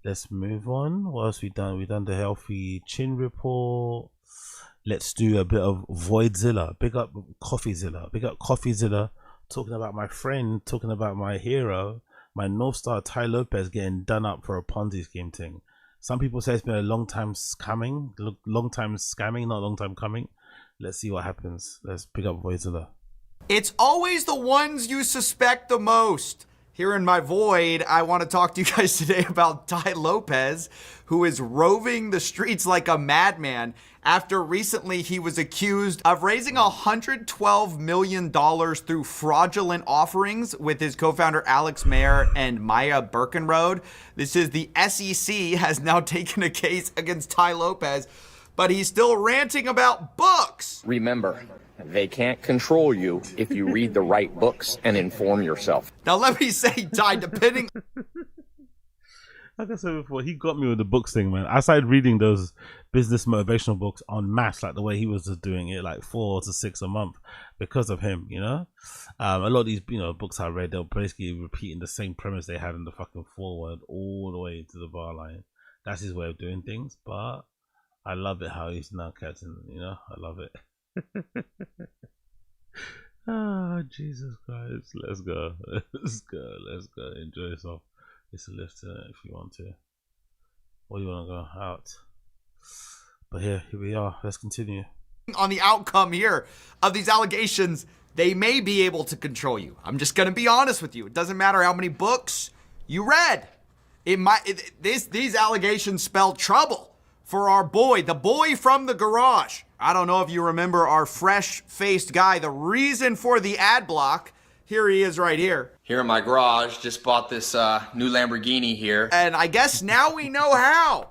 [SPEAKER 1] Let's move on. What else we done? We done the healthy chin report. Let's do a bit of Voidzilla. Big up Coffeezilla. Talking about my friend, talking about my hero, my North Star Ty Lopez getting done up for a Ponzi scheme thing. Some people say it's been a long time scamming, not long time coming. Let's see what happens. Let's pick up Voidzilla.
[SPEAKER 6] It's always the ones you suspect the most. Here in my void, I want to talk to you guys today about Tai Lopez, who is roving the streets like a madman after recently he was accused of raising $112 million through fraudulent offerings with his co-founder Alex Mayer and Maya Birkenrode. This is the SEC has now taken a case against Tai Lopez, but he's still ranting about books.
[SPEAKER 10] Remember, they can't control you if you read the right books and inform yourself.
[SPEAKER 6] Now let me say, Tai, depending...
[SPEAKER 1] Like I said before, he got me with the books thing, man. I started reading those business motivational books en masse, like the way he was just doing it, like 4 to 6 a month because of him, you know? A lot of these, books I read, they're basically repeating the same premise they had in the fucking foreword all the way to the bar line. That's his way of doing things, but I love it how he's now catching, I love it. Oh, Jesus Christ. Let's go. Let's go. Enjoy yourself. It's a lift if you want to. Or you want to go out. But here we are. Let's continue.
[SPEAKER 6] On the outcome here of these allegations, they may be able to control you. I'm just going to be honest with you. It doesn't matter how many books you read. These allegations spell trouble for our boy, the boy from the garage. I don't know if you remember our fresh-faced guy, the reason for the ad block. Here he is right here.
[SPEAKER 23] Here in my garage, just bought this new Lamborghini here.
[SPEAKER 6] And I guess now we know how.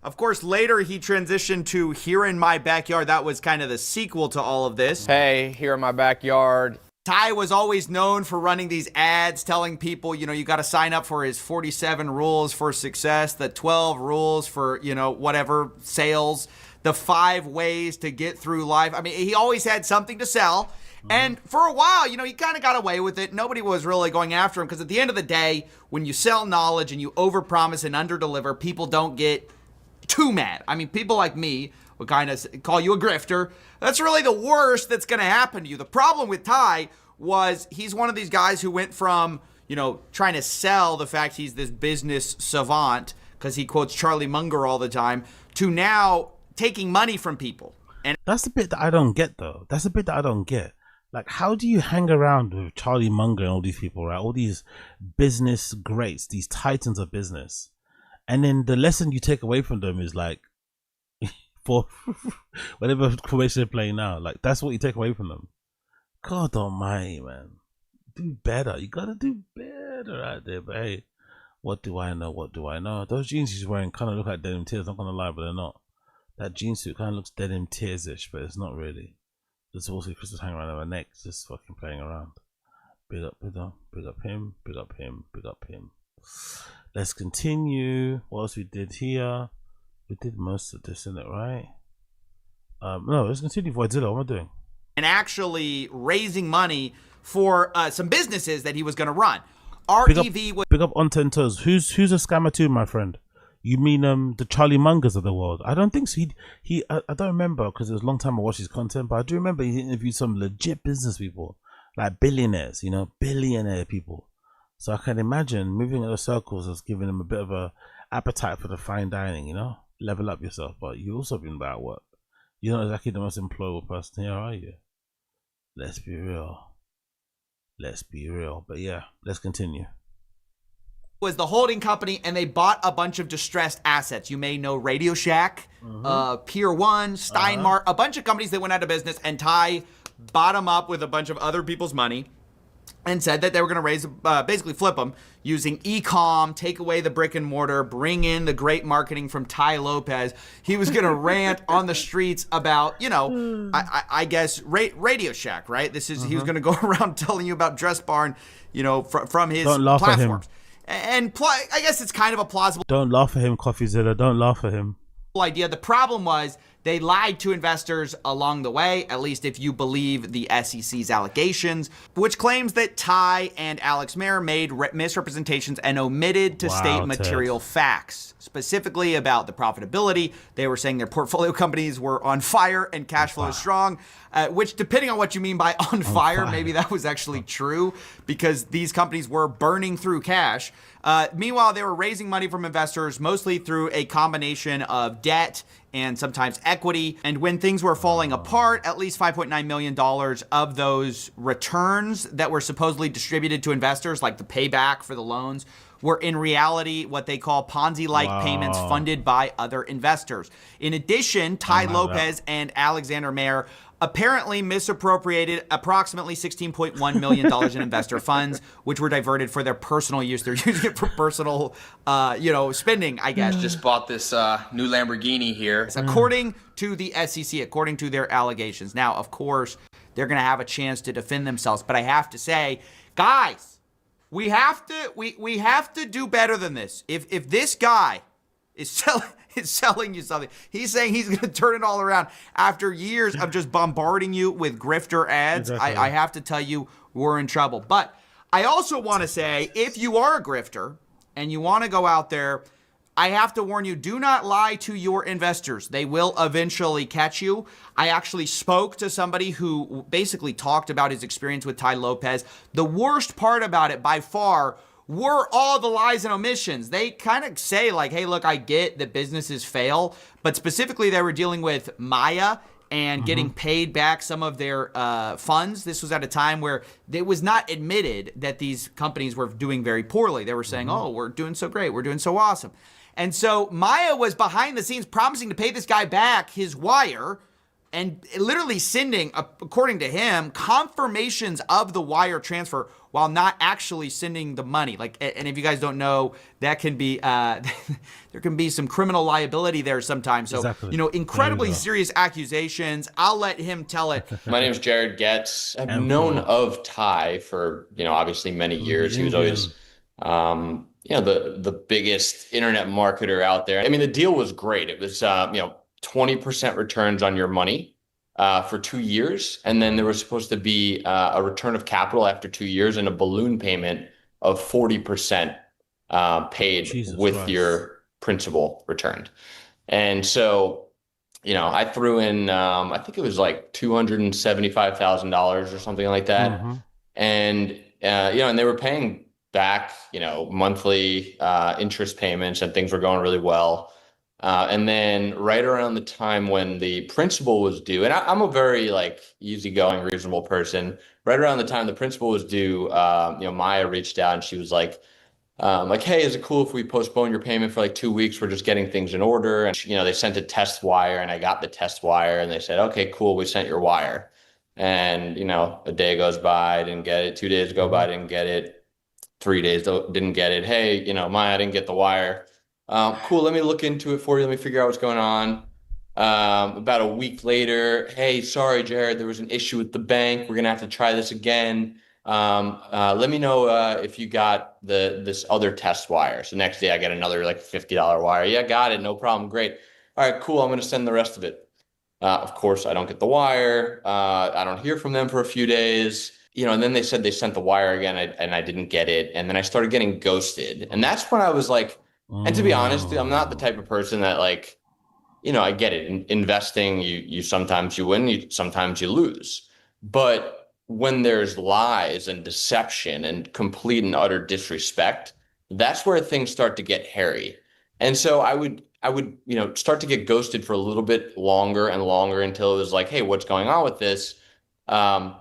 [SPEAKER 6] Of course, later he transitioned to Here in My Backyard. That was kind of the sequel to all of this.
[SPEAKER 23] Hey, here in my backyard.
[SPEAKER 6] Tai was always known for running these ads, telling people, you got to sign up for his 47 rules for success, the 12 rules for, whatever, sales, the 5 ways to get through life. I mean, he always had something to sell. And for a while, he kind of got away with it. Nobody was really going after him because at the end of the day, when you sell knowledge and you overpromise and underdeliver, people don't get too mad. I mean, people like me would kind of call you a grifter. That's really the worst that's going to happen to you. The problem with Tai was he's one of these guys who went from, trying to sell the fact he's this business savant because he quotes Charlie Munger all the time, to now taking money from people. And
[SPEAKER 1] that's the bit that I don't get, though. That's the bit that I don't get. Like, how do you hang around with Charlie Munger and all these people, right? All these business greats, these titans of business. And then the lesson you take away from them is like, for whatever formation they're playing now, like, that's what you take away from them. God almighty, man. Do better. You gotta do better out there. But hey, what do I know? Those jeans he's wearing kind of look like denim tears, not gonna lie, but they're not. That jean suit kind of looks denim tears-ish, but it's not really. There's also crystals hanging around her neck, just fucking playing around. Big up him. Let's continue. What else we did here? We did most of this, isn't it, right? No, let's continue. Voidzilla, what am I doing?
[SPEAKER 6] And actually raising money for some businesses that he was going to run.
[SPEAKER 1] Big up on 10 toes. Who's a scammer too, my friend? You mean the Charlie Mungers of the world? I don't think so. I don't remember because it was a long time I watched his content, but I do remember he interviewed some legit business people, like billionaires, billionaire people. So I can imagine moving in those circles has given him a bit of a appetite for the fine dining, level up yourself. But you've also been bad at work. You're not exactly the most employable person here, are you? Let's be real. But yeah, let's continue.
[SPEAKER 6] Was the holding company, and they bought a bunch of distressed assets. You may know Radio Shack, Pier 1, Steinmart, a bunch of companies that went out of business, and Tai bought them up with a bunch of other people's money and said that they were going to raise, basically flip them using e-com, take away the brick and mortar, bring in the great marketing from Tai Lopez. He was going to rant on the streets about, I guess, Radio Shack, right? He was going to go around telling you about Dress Barn, from his
[SPEAKER 1] Don't laugh
[SPEAKER 6] platforms.
[SPEAKER 1] at him.
[SPEAKER 6] And I guess it's kind of a plausible.
[SPEAKER 1] Don't laugh at him, Coffeezilla. Don't laugh at him.
[SPEAKER 6] Idea. The problem was they lied to investors along the way, at least if you believe the SEC's allegations, which claims that Tai and Alex Mayer made misrepresentations and omitted to state material facts, specifically about the profitability. They were saying their portfolio companies were on fire and cash flow is strong, which, depending on what you mean by on fire, maybe that was actually true because these companies were burning through cash. Meanwhile, they were raising money from investors, mostly through a combination of debt and sometimes equity. And when things were falling apart, at least $5.9 million of those returns that were supposedly distributed to investors, like the payback for the loans, were in reality what they call Ponzi-like payments funded by other investors. In addition, Ty Lopez and Alexander Mayer apparently misappropriated approximately $16.1 million in investor funds, which were diverted for their personal use. They're using it for personal, spending, I guess.
[SPEAKER 23] Just bought this new Lamborghini here.
[SPEAKER 6] According to the SEC, according to their allegations. Now, of course, they're going to have a chance to defend themselves. But I have to say, guys, we have to do better than this. If this guy is selling you something, he's saying he's going to turn it all around after years of just bombarding you with grifter ads.
[SPEAKER 1] Exactly.
[SPEAKER 6] I have to tell you, we're in trouble. But I also want to say, if you are a grifter and you want to go out there, I have to warn you, do not lie to your investors. They will eventually catch you. I actually spoke to somebody who basically talked about his experience with Ty Lopez. The worst part about it by far were all the lies and omissions. They kind of say like, hey, look, I get that businesses fail, but specifically they were dealing with Maya and getting paid back some of their funds. This was at a time where it was not admitted that these companies were doing very poorly. They were saying, oh, we're doing so great. We're doing so awesome. And so Maya was behind the scenes promising to pay this guy back his wire and literally sending, according to him, confirmations of the wire transfer while not actually sending the money. Like, and if you guys don't know, that can be, there can be some criminal liability there sometimes. So, incredibly serious accusations. I'll let him tell it.
[SPEAKER 10] My name is Jared Getz. I've known of Ty for, obviously many years. He was always, the biggest internet marketer out there. I mean, the deal was great. It was, 20% returns on your money for 2 years. And then there was supposed to be a return of capital after 2 years and a balloon payment of 40% paid with your principal returned. And so, I threw in, I think it was like $275,000 or something like that. And, and they were paying back, monthly interest payments, and things were going really well. And then right around the time when the principal was due, and I'm a very easygoing, reasonable person. Right around the time the principal was due, Maya reached out and she was like, hey, is it cool if we postpone your payment for 2 weeks? We're just getting things in order. And they sent a test wire, and I got the test wire, and they said, okay, cool, we sent your wire. And a day goes by, I didn't get it. 2 days go by, I didn't get it. 3 days didn't get it. Hey, Maya, I didn't get the wire. Cool, let me look into it for you. Let me figure out what's going on. About a week later, hey, sorry, Jared, there was an issue with the bank. We're gonna have to try this again. Let me know if you got this other test wire. So next day I get another $50 wire. Yeah, got it, no problem, great. All right, cool, I'm gonna send the rest of it. Of course, I don't get the wire. I don't hear from them for a few days. And then they said they sent the wire again, and I didn't get it. And then I started getting ghosted. And that's when I was like, and to be honest, I'm not the type of person that I get it. In investing, you sometimes you win, sometimes you lose. But when there's lies and deception and complete and utter disrespect, that's where things start to get hairy. And so I would start to get ghosted for a little bit longer and longer until it was like, hey, what's going on with this? And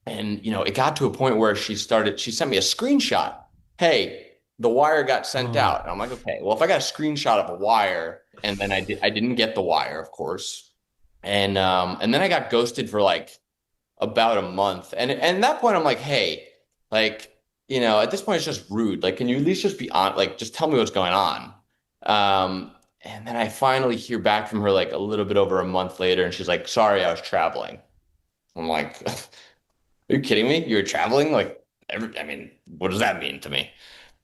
[SPEAKER 10] it got to a point where she sent me a screenshot. Hey, the wire got sent out. And I'm like, okay, well, if I got a screenshot of a wire, and then I didn't get the wire, of course. And then I got ghosted for about a month. And at that point I'm like, hey, at this point it's just rude. Can you at least just be on, just tell me what's going on? And then I finally hear back from her a little bit over a month later, and she's like, sorry, I was traveling. I'm like, are you kidding me? You were traveling? What does that mean to me?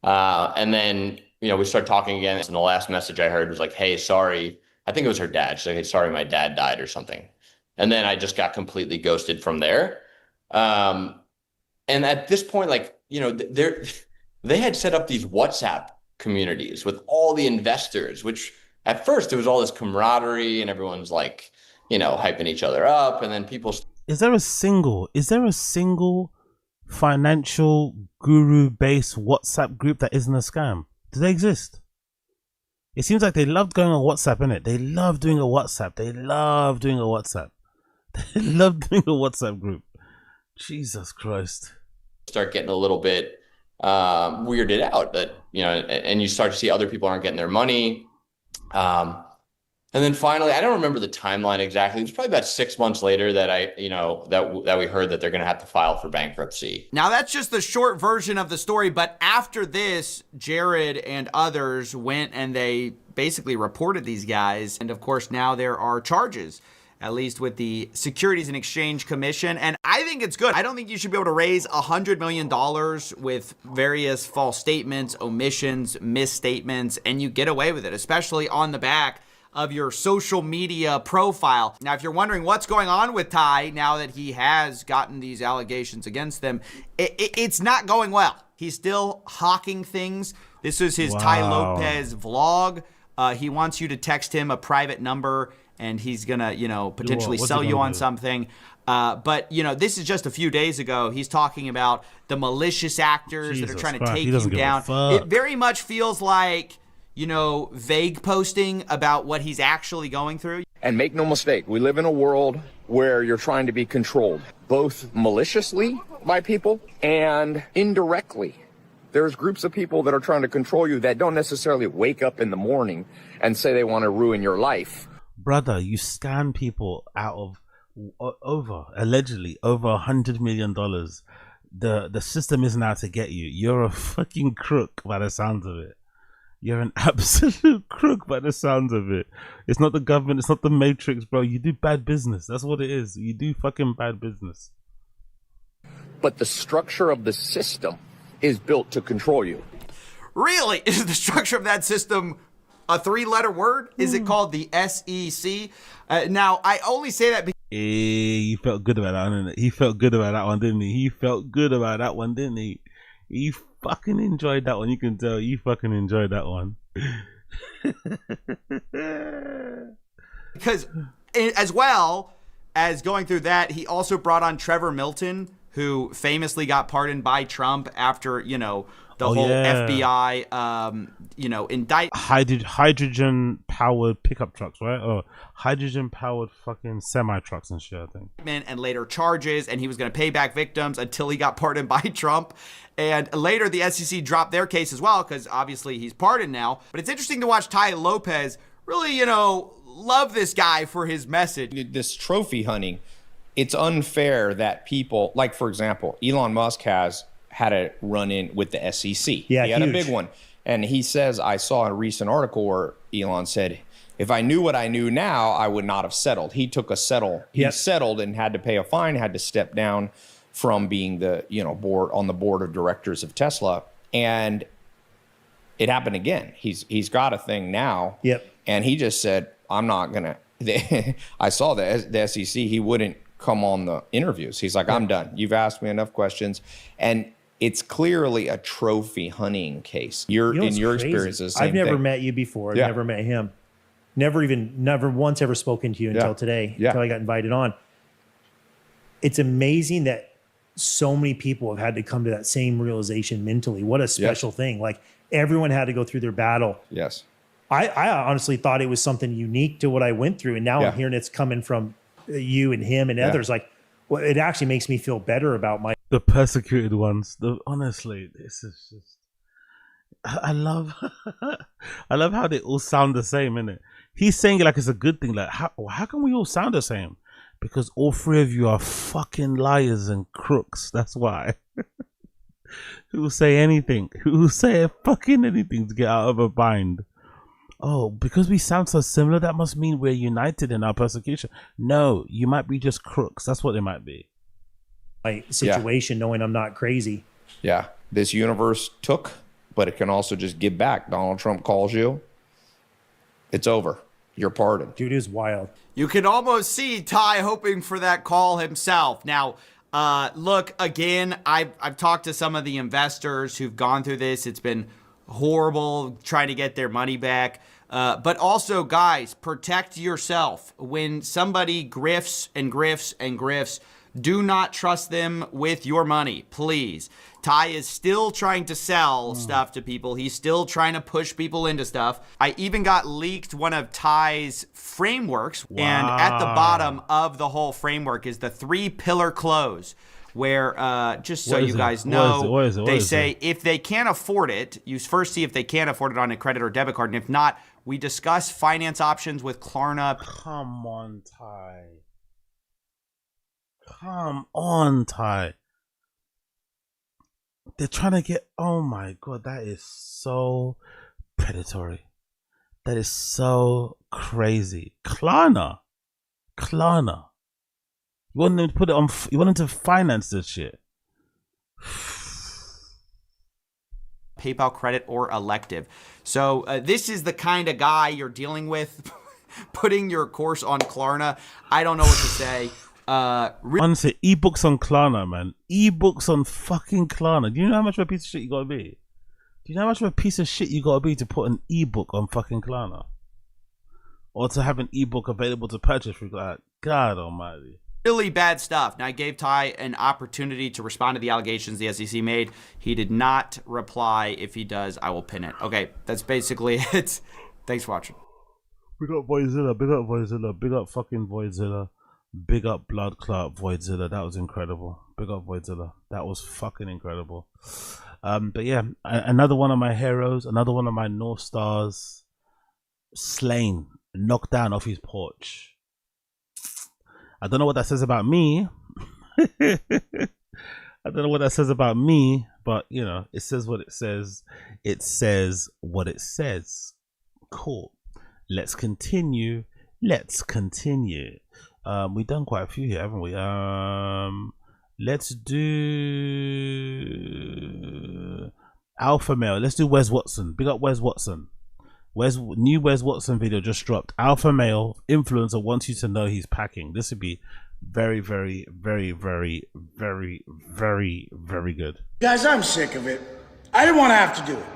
[SPEAKER 10] And then, we start talking again. And the last message I heard was like, hey, sorry. I think it was her dad. She's like, hey, sorry, my dad died or something. And then I just got completely ghosted from there. And at this point, they had set up these WhatsApp communities with all the investors, which at first it was all this camaraderie and everyone's hyping each other up. And then people.
[SPEAKER 1] Is there a single financial guru-based WhatsApp group that isn't a scam? Do they exist? It seems like they love going on WhatsApp, innit? They love doing a WhatsApp. They love doing a WhatsApp. They love doing a WhatsApp group. Jesus Christ.
[SPEAKER 10] Start getting a little bit weirded out that, you know, and you start to see other people aren't getting their money. And then finally, I don't remember the timeline exactly. It was probably about 6 months later that that we heard that they're going to have to file for bankruptcy.
[SPEAKER 6] Now, that's just the short version of the story. But after this, Jared and others went and they basically reported these guys. And of course, now there are charges, at least with the Securities and Exchange Commission. And I think it's good. I don't think you should be able to raise $100 million with various false statements, omissions, misstatements, and you get away with it, especially on the back of your social media profile. Now, if you're wondering what's going on with Ty now that he has gotten these allegations against them, it's not going well. He's still hawking things. This is his Ty Lopez vlog. He wants you to text him a private number and he's gonna, potentially sell you on something. But, this is just a few days ago. He's talking about the malicious actors that are trying to take you down. It very much feels like, vague posting about what he's actually going through.
[SPEAKER 8] And make no mistake, we live in a world where you're trying to be controlled, both maliciously by people and indirectly. There's groups of people that are trying to control you that don't necessarily wake up in the morning and say they want to ruin your life.
[SPEAKER 1] Brother, you scam people out of allegedly over $100 million. The system isn't out to get you. You're a fucking crook by the sounds of it. You're an absolute crook by the sounds of it. It's not the government. It's not the Matrix, bro. You do bad business. That's what it is. You do fucking bad business.
[SPEAKER 8] But the structure of the system is built to control you.
[SPEAKER 6] Really? Is the structure of that system a 3-letter word? Is it called the SEC? Now, I only say that because...
[SPEAKER 1] He felt good about that one, didn't he? He felt good about that one, didn't he? He felt good about that one, didn't he? He fucking enjoyed that one. You can tell he fucking enjoyed that one.
[SPEAKER 6] Because as well as going through that, he also brought on Trevor Milton, who famously got pardoned by Trump after, the whole FBI, indict.
[SPEAKER 1] Hydrogen-powered pickup trucks, right? Or hydrogen-powered fucking semi-trucks and shit, I think.
[SPEAKER 6] And later charges, and he was going to pay back victims until he got pardoned by Trump. And later, the SEC dropped their case as well, because obviously he's pardoned now. But it's interesting to watch Ty Lopez really, love this guy for his message.
[SPEAKER 8] This trophy hunting, it's unfair that people, like, for example, Elon Musk has had a run-in with the SEC.
[SPEAKER 20] Yeah,
[SPEAKER 8] he had
[SPEAKER 20] huge.
[SPEAKER 8] a big one. And he says, I saw a recent article where Elon said, if I knew what I knew now, I would not have settled. He took a settle. He settled and had to pay a fine, had to step down from being the, board on the board of directors of Tesla. And it happened again. He's got a thing now.
[SPEAKER 20] Yep.
[SPEAKER 8] And he just said, I'm not going to. I saw the SEC. He wouldn't come on the interviews. He's like, I'm done. You've asked me enough questions. And it's clearly a trophy hunting case. In your experiences,
[SPEAKER 20] I've never met you before. I've never met him. Never once ever spoken to you until today, until I got invited on. It's amazing that so many people have had to come to that same realization mentally. What a special thing. Like, everyone had to go through their battle.
[SPEAKER 8] Yes.
[SPEAKER 20] I honestly thought it was something unique to what I went through. And now I'm hearing it's coming from you and him and others. Like, well, it actually makes me feel better about the
[SPEAKER 1] persecuted ones. Honestly, this is just... I love how they all sound the same, innit? He's saying it like it's a good thing. Like, how can we all sound the same? Because all three of you are fucking liars and crooks. That's why. Who will say anything? Who will say fucking anything to get out of a bind? Oh, because we sound so similar, that must mean we're united in our persecution. No, you might be just crooks. That's what it might be.
[SPEAKER 20] My situation, knowing I'm not crazy.
[SPEAKER 8] Yeah. This universe took, but it can also just give back. Donald Trump calls you. It's over. You're pardoned.
[SPEAKER 20] Dude, is wild.
[SPEAKER 6] You can almost see Ty hoping for that call himself. Now, look, again, I've talked to some of the investors who've gone through this. It's been horrible trying to get their money back. But also, guys, protect yourself. When somebody grifts and grifts and grifts, Do not trust them with your money, please. Ty is still trying to sell stuff to people. He's still trying to push people into stuff. I even got leaked one of Ty's frameworks, and at the bottom of the whole framework is the 3-pillar close, where just so you guys know, they say if they can't afford it, you first see if they can afford it on a credit or debit card, and if not, we discuss finance options with Klarna.
[SPEAKER 1] Come on, Ty. Come on, Ty. They're trying to get... Oh my God, that is so predatory. That is so crazy. Klarna. You want them to put it on... You want them to finance this shit.
[SPEAKER 6] PayPal credit or elective. So this is the kind of guy you're dealing with. Putting your course on Klarna. I don't know what to say.
[SPEAKER 1] Honestly, ebooks on Klarna, man. Ebooks on fucking Klarna. Do you know how much of a piece of shit you gotta be? Do you know how much of a piece of shit you gotta be to put an ebook on fucking Klarna? Or to have an ebook available to purchase for God almighty.
[SPEAKER 6] Really bad stuff. Now, I gave Ty an opportunity to respond to the allegations the SEC made. He did not reply. If he does, I will pin it. Okay, that's basically it. Thanks for watching.
[SPEAKER 1] Big up Voidzilla, big up fucking Voidzilla. Big up Blood Clot Voidzilla. That was incredible. Big up Voidzilla. That was fucking incredible. But yeah, another one of my heroes, another one of my North Stars, slain, knocked down off his porch. I don't know what that says about me. I don't know what that says about me, but you know, it says what it says. It says what it says. Cool. Let's continue. We've done quite a few here, haven't we? Let's do Alpha Male. Let's do Wes Watson. Big up Wes Watson. New Wes Watson video just dropped. Alpha Male influencer wants you to know he's packing. This would be very, very, very, very, very, very, very good.
[SPEAKER 18] Guys, I'm sick of it. I didn't want to have to do it.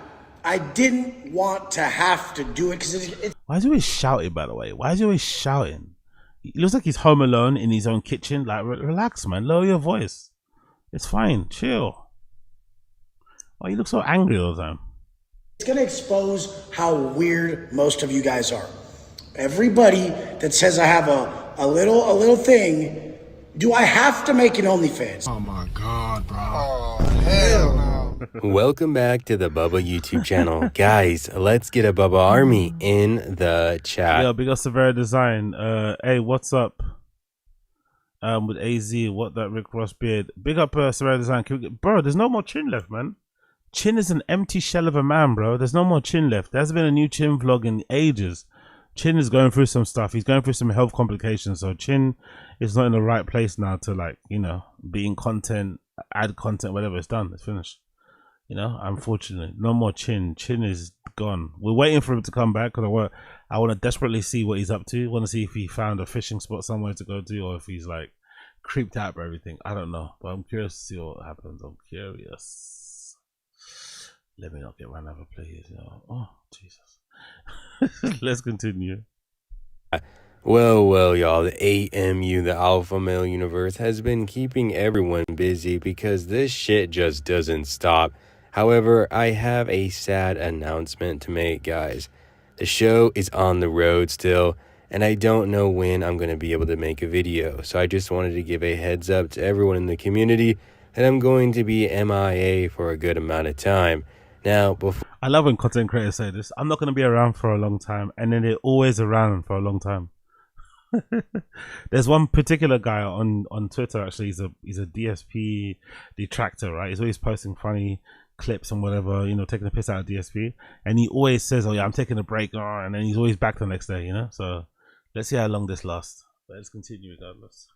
[SPEAKER 18] I didn't want to have to do it because it's...
[SPEAKER 1] Why is he always shouting, by the way? Why is he always shouting? He looks like he's home alone in his own kitchen. Like, relax, man. Lower your voice. It's fine. Chill. Why you look so angry all the time?
[SPEAKER 18] It's going to expose how weird most of you guys are. Everybody that says I have a little thing, do I have to make an OnlyFans?
[SPEAKER 11] Oh my God, bro. Oh, hell no.
[SPEAKER 12] Welcome back to the Bubba YouTube channel. Guys, let's get a Bubba army in the chat.
[SPEAKER 1] Yo, big up Severa Design. Hey, what's up? With AZ, what that Rick Ross beard. Big up Severa Design. Bro, there's no more chin left, man. Chin is an empty shell of a man, bro. There's no more chin left. There hasn't been a new chin vlog in ages. Chin is going through some stuff. He's going through some health complications. So Chin is not in the right place now to, like, you know, be in content, add content, whatever. It's done. It's finished. You know, unfortunately, no more Chin. Chin is gone. We're waiting for him to come back because I want to desperately see what he's up to. I want to see if he found a fishing spot somewhere to go to, or if he's like creeped out by everything. I don't know, but I'm curious to see what happens. I'm curious. Let me not get run over, please. Oh, Jesus. Let's continue.
[SPEAKER 12] Well, y'all, the AMU, the Alpha Male Universe, has been keeping everyone busy because this shit just doesn't stop. However, I have a sad announcement to make, guys. The show is on the road still, and I don't know when I'm going to be able to make a video. So I just wanted to give a heads up to everyone in the community that I'm going to be MIA for a good amount of time. Now, before
[SPEAKER 1] I love when content creators say this. I'm not going to be around for a long time, and then they're always around for a long time. There's one particular guy on Twitter, actually. He's a DSP detractor, right? He's always posting funny clips and whatever, you know, taking a piss out of DSP, and he always says, "Oh yeah, I'm taking a break," and then he's always back the next day, you know. So let's see how long this lasts. But let's continue regardless.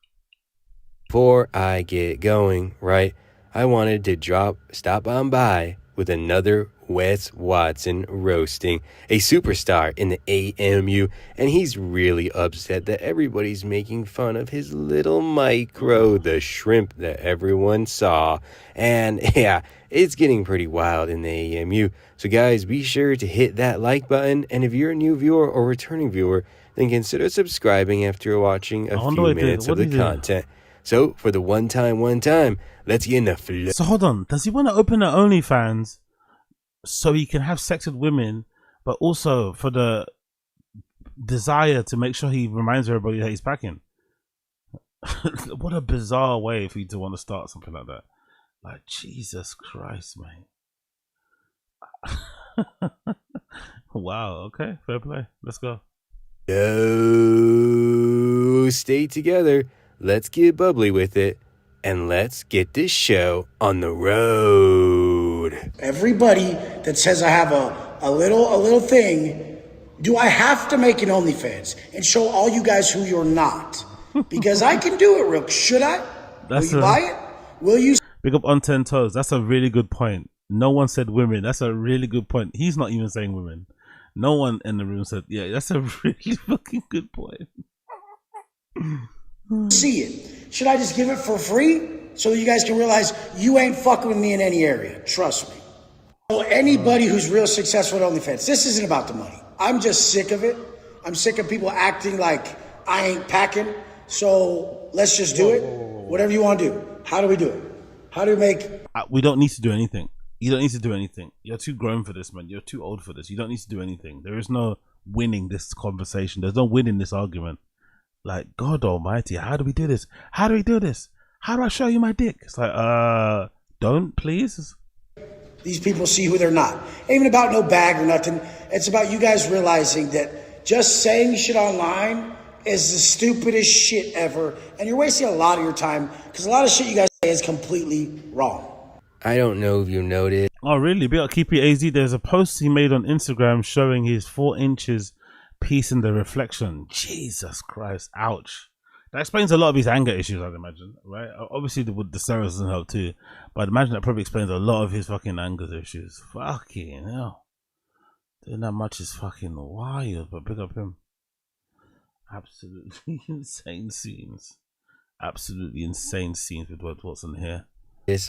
[SPEAKER 12] Before I get going, right, I wanted to stop on by with another Wes Watson roasting, a superstar in the AMU, and he's really upset that everybody's making fun of his little micro, the shrimp that everyone saw. And yeah, it's getting pretty wild in the AMU. So guys, be sure to hit that like button, and if you're a new viewer or returning viewer, then consider subscribing after watching a few minutes of the content. So for the one time, let's get in the flow.
[SPEAKER 1] So hold on, does he want to open an OnlyFans so he can have sex with women, but also for the desire to make sure he reminds everybody that he's packing? What a bizarre way for you to want to start something like that. Like, Jesus Christ, man. Wow, okay, fair play. Let's go.
[SPEAKER 12] Yo, stay together. Let's get bubbly with it. And let's get this show on the road.
[SPEAKER 18] Everybody that says I have a little thing, do I have to make an OnlyFans and show all you guys who you're not? Because I can do it real. Should I? Will you buy it? Will you?
[SPEAKER 1] Big up on 10 toes. That's a really good point. No one said women. That's a really good point. He's not even saying women. No one in the room said, yeah, that's a really fucking good point.
[SPEAKER 18] See it. Should I just give it for free so that you guys can realize you ain't fucking with me in any area? Trust me. So anybody who's real successful at OnlyFans, this isn't about the money. I'm just sick of it. I'm sick of people acting like I ain't packing. So let's just do it. Whatever you want to do. How do we do it? How do we make...
[SPEAKER 1] We don't need to do anything. You don't need to do anything. You're too grown for this, man. You're too old for this. You don't need to do anything. There is no winning this conversation. There's no winning this argument. Like, God almighty, how do we do this? How do we do this? How do I show you my dick? It's like, don't, please.
[SPEAKER 18] These people see who they're not. Ain't even about no bag or nothing. It's about you guys realizing that just saying shit online is the stupidest shit ever. And you're wasting a lot of your time because a lot of shit you guys say is completely wrong.
[SPEAKER 12] I don't know if you noticed.
[SPEAKER 1] Oh, really? Big up Keep It AZ. There's a post he made on Instagram showing his 4 inches piece in the reflection. Jesus Christ. Ouch. That explains a lot of his anger issues, I'd imagine, right? Obviously, the steroids doesn't help too. But I'd imagine that probably explains a lot of his fucking anger issues. Fucking hell. Doing that much is fucking wild, but big up him. Absolutely insane scenes. Absolutely insane scenes with Wes Watson here.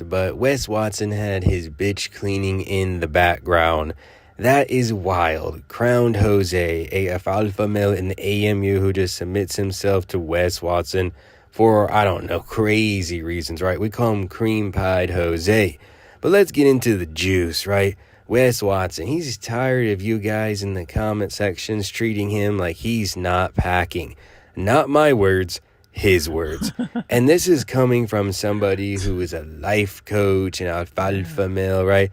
[SPEAKER 12] But Wes Watson had his bitch cleaning in the background. That is wild. Crowned Jose, a alpha male in the AMU who just submits himself to Wes Watson for, I don't know, crazy reasons, right? We call him Cream Pied Jose. But let's get into the juice, right? Wes Watson, he's tired of you guys in the comment sections treating him like he's not packing. Not my words. His words. And this is coming from somebody who is a life coach and alfalfa male, right?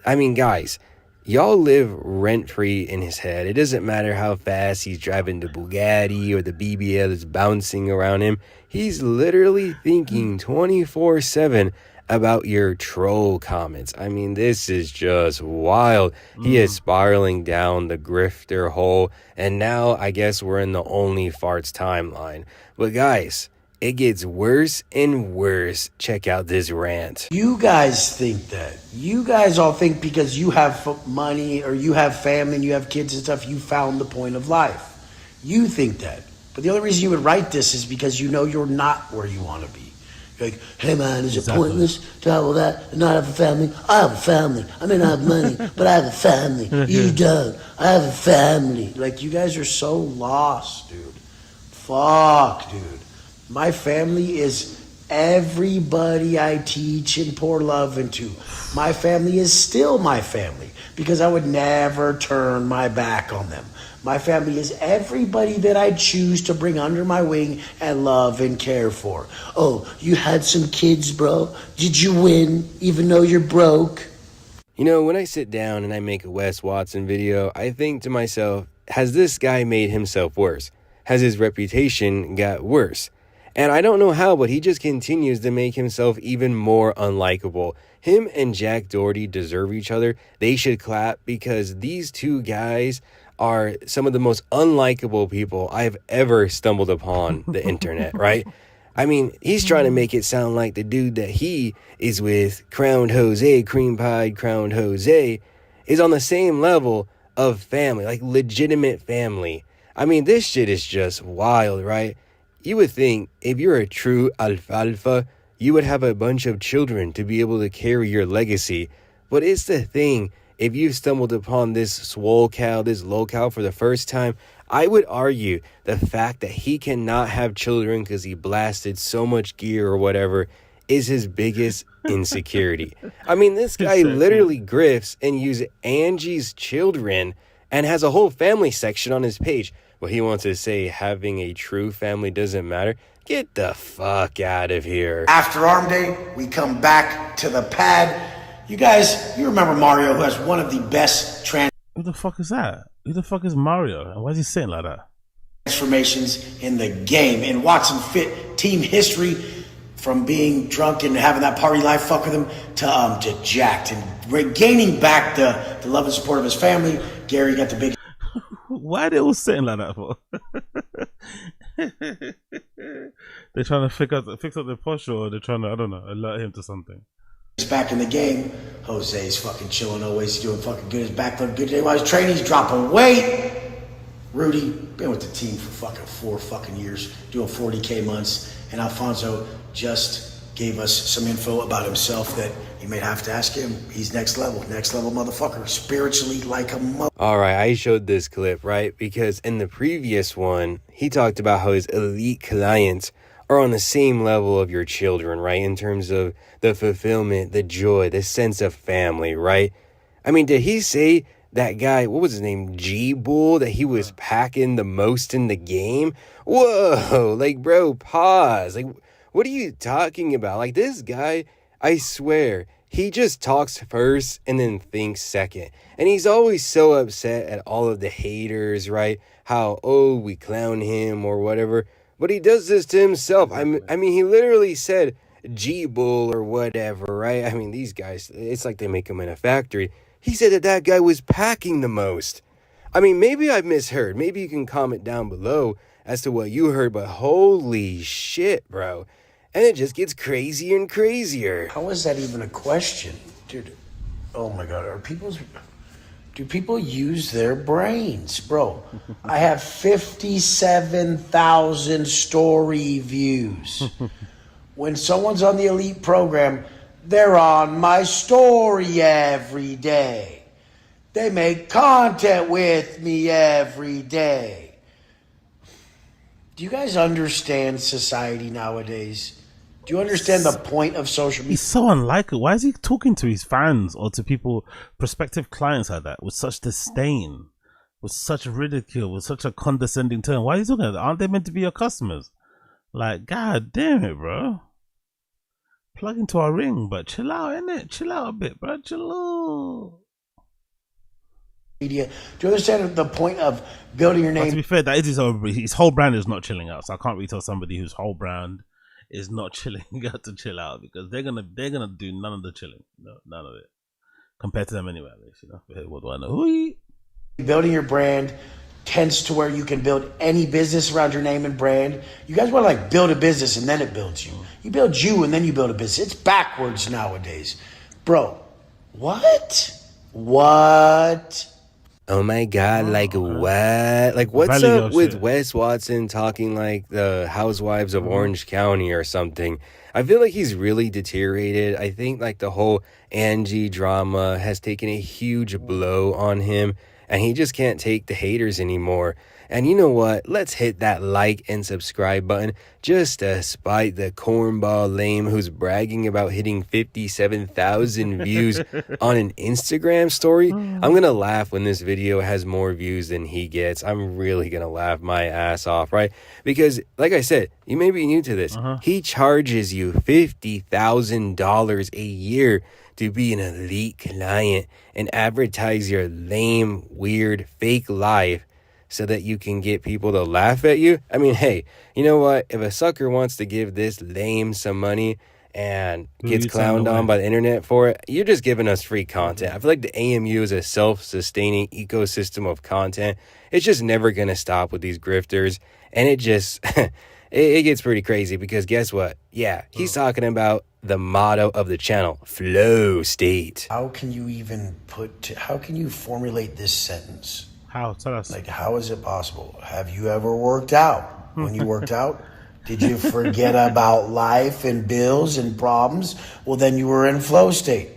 [SPEAKER 12] I mean, guys, y'all live rent-free in his head. It doesn't matter how fast he's driving the Bugatti or the BBL is bouncing around him. He's literally thinking 24/7 about your troll comments. I mean, this is just wild. He is spiraling down the grifter hole, and now I guess we're in the Only Farts timeline. But guys, it gets worse and worse. Check out this rant.
[SPEAKER 18] You guys think that. You guys all think because you have money or you have family and you have kids and stuff, you found the point of life. You think that. But the only reason you would write this is because you know you're not where you want to be. Like, hey man, is it pointless to have all that and not have a family? I have a family. I may not have money, but I have a family. You don't. I have a family. Like, you guys are so lost, dude. Fuck, dude. My family is everybody I teach and pour love into. My family is still my family because I would never turn my back on them. My family is everybody that I choose to bring under my wing and love and care for. Oh, you had some kids, bro? Did you win even though you're broke?
[SPEAKER 12] You know, when I sit down and I make a Wes Watson video, I think to myself, has this guy made himself worse? Has his reputation got worse? And I don't know how, but he just continues to make himself even more unlikable. Him and Jack Doherty deserve each other. They should clap because these two guys are some of the most unlikable people I've ever stumbled upon the internet, right? I mean, he's trying to make it sound like the dude that he is with, Crowned Jose, Cream Pied Crowned Jose, is on the same level of family, like legitimate family. I mean, this shit is just wild, right? You would think if you're a true alfalfa, you would have a bunch of children to be able to carry your legacy. But it's the thing if you've stumbled upon this swole cow, this locale for the first time, I would argue the fact that he cannot have children because he blasted so much gear or whatever is his biggest insecurity. I mean, this guy literally grifts and uses Angie's children and has a whole family section on his page. Well, he wants to say having a true family doesn't matter. Get the fuck out of here.
[SPEAKER 18] After arm day, we come back to the pad. You guys, you remember Mario, who has one of the best
[SPEAKER 1] Who the fuck is that? Who the fuck is Mario? And why is he sitting like that?
[SPEAKER 18] transformations in the game. In Watson Fit team history, from being drunk and having that party life fuck with him to jacked and regaining back the love and support of his family. Gary got the big.
[SPEAKER 1] Why are they all sitting like that for? They're trying to fix up their posture, or they're trying to, I don't know, alert him to something.
[SPEAKER 18] He's back in the game. Jose's fucking chilling always. He's doing fucking good. His back looked good today while he's training. He's dropping weight. Rudy, been with the team for fucking 4 fucking years, doing 40K months. And Alfonso just gave us some info about himself that you may have to ask him. He's next level motherfucker. Spiritually like a mother.
[SPEAKER 12] All right, I showed this clip, right? Because in the previous one, he talked about how his elite clients are on the same level of your children, right? In terms of the fulfillment, the joy, the sense of family, right? I mean, did he say that guy, what was his name, G-Bull, that he was packing the most in the game? Whoa, like, bro, pause. Like, what are you talking about? Like, this guy, I swear, he just talks first and then thinks second. And he's always so upset at all of the haters, right? How, oh, we clown him or whatever. But he does this to himself. I mean, he literally said G-Bull or whatever, right? I mean, these guys, it's like they make them in a factory. He said that guy was packing the most. I mean, maybe I misheard. Maybe you can comment down below as to what you heard, but holy shit, bro. And it just gets crazier and crazier.
[SPEAKER 18] How is that even a question? Dude, oh my God, do people use their brains? Bro, I have 57,000 story views. When someone's on the elite program, they're on my story every day. They make content with me every day. Do you guys understand society nowadays? Do you understand the point of social media?
[SPEAKER 1] He's so unlikable. Why is he talking to his fans or to people, prospective clients like that, with such disdain, with such ridicule, with such a condescending tone? Why are you talking like that? Aren't they meant to be your customers? Like, god damn it, bro. Plug into our ring, but chill out, innit? Chill out a bit, bro. Chill out.
[SPEAKER 18] Media. Do you understand the point of building your name?
[SPEAKER 1] But to be fair, that is his whole brand is not chilling out. So I can't really tell somebody whose whole brand is not chilling out to chill out, because they're gonna do none of the chilling. No, none of it. Compared to them anyway, at least, you know. What do I know?
[SPEAKER 18] Building your brand tends to where you can build any business around your name and brand. You guys want to like build a business and then it builds you. You build you and then you build a business. It's backwards nowadays. Bro, what?
[SPEAKER 12] Oh my God, like what? Like what's up with Wes Watson talking like the Housewives of Orange County or something? I feel like he's really deteriorated. I think like the whole Angie drama has taken a huge blow on him, and he just can't take the haters anymore. And you know what? Let's hit that like and subscribe button just to spite the cornball lame who's bragging about hitting 57,000 views on an Instagram story. I'm going to laugh when this video has more views than he gets. I'm really going to laugh my ass off, right? Because like I said, you may be new to this. He charges you $50,000 a year to be an elite client and advertise your lame, weird, fake life so that you can get people to laugh at you. I mean, hey, you know what? If a sucker wants to give this lame some money and gets clowned on by the internet for it, you're just giving us free content. I feel like the AMU is a self-sustaining ecosystem of content. It's just never going to stop with these grifters. And it just, it gets pretty crazy because guess what? Yeah, he's talking about the motto of the channel, flow state.
[SPEAKER 18] How can you formulate this sentence?
[SPEAKER 1] How? Tell us.
[SPEAKER 18] Like, how is it possible? Have you ever worked out? When you worked out, did you forget about life and bills and problems? Well, then you were in flow state.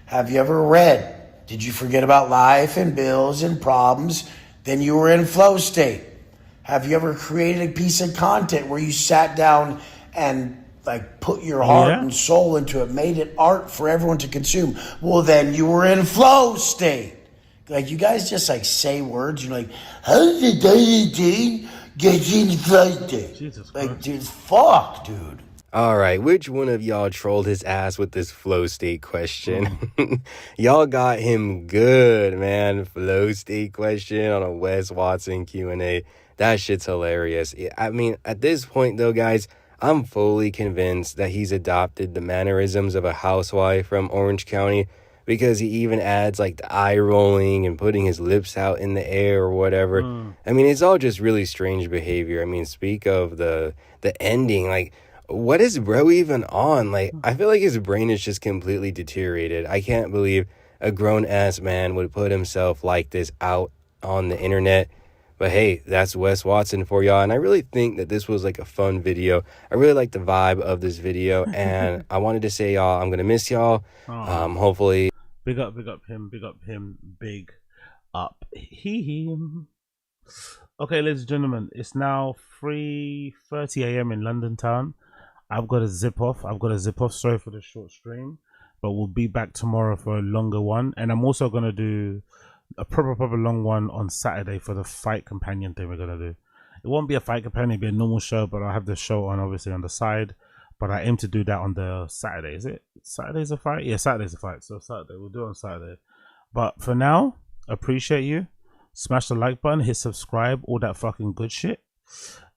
[SPEAKER 18] Have you ever read Did you forget about life and bills and problems? Then you were in flow state. Have you ever created a piece of content where you sat down and like put your heart and soul into it, made it art for everyone to consume? Well, then you were in flow state. Like, you guys just like say words. You're like, how did the get in flow state? Like, dude, fuck, dude.
[SPEAKER 12] All right, which one of y'all trolled his ass with this flow state question? Y'all got him good, man. Flow state question on a Wes Watson Q&A. That shit's hilarious. I mean, at this point, though, guys, I'm fully convinced that he's adopted the mannerisms of a housewife from Orange County, because he even adds like the eye rolling and putting his lips out in the air or whatever. I mean, it's all just really strange behavior. I mean, speak of the ending, like, what is bro even on? Like, I feel like his brain is just completely deteriorated. I can't believe a grown-ass man would put himself like this out on the internet. But hey, that's Wes Watson for y'all. And I really think that this was like a fun video. I really like the vibe of this video. And I wanted to say, y'all, I'm going to miss y'all. Hopefully.
[SPEAKER 1] Big up him, big up him. Okay, ladies and gentlemen, it's now 3:30 a.m. in London town. I've got to zip off. Sorry for the short stream, but we'll be back tomorrow for a longer one. And I'm also going to do a proper long one on Saturday for the fight companion thing we're going to do. It won't be a fight companion, it'll be a normal show, but I'll have the show on obviously on the side. But I aim to do that on the Saturday. Is it Saturday's a fight? Yeah, Saturday's a fight. So Saturday, we'll do it on Saturday. But for now, appreciate you. Smash the like button, hit subscribe, all that fucking good shit.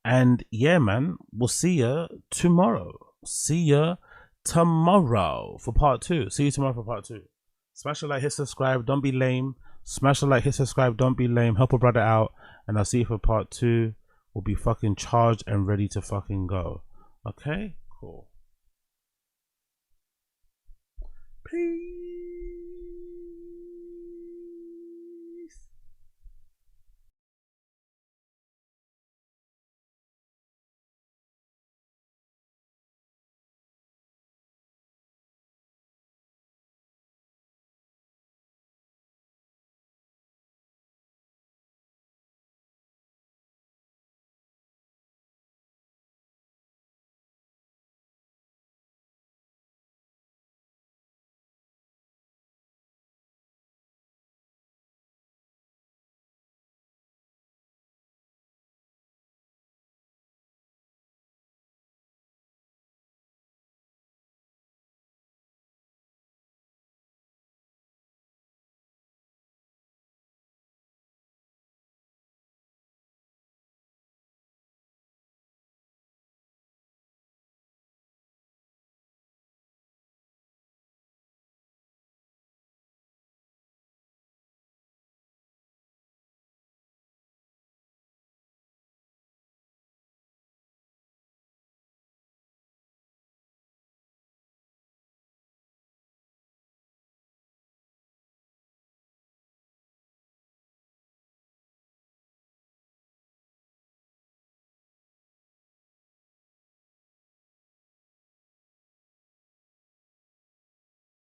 [SPEAKER 1] And yeah, man, we'll see ya tomorrow. For part 2. See you tomorrow for part 2. Smash the like, hit subscribe, don't be lame. Smash the like, hit subscribe, don't be lame. Help a brother out. And I'll see you for part 2. We'll be fucking charged and ready to fucking go. Okay? Cool. Peace.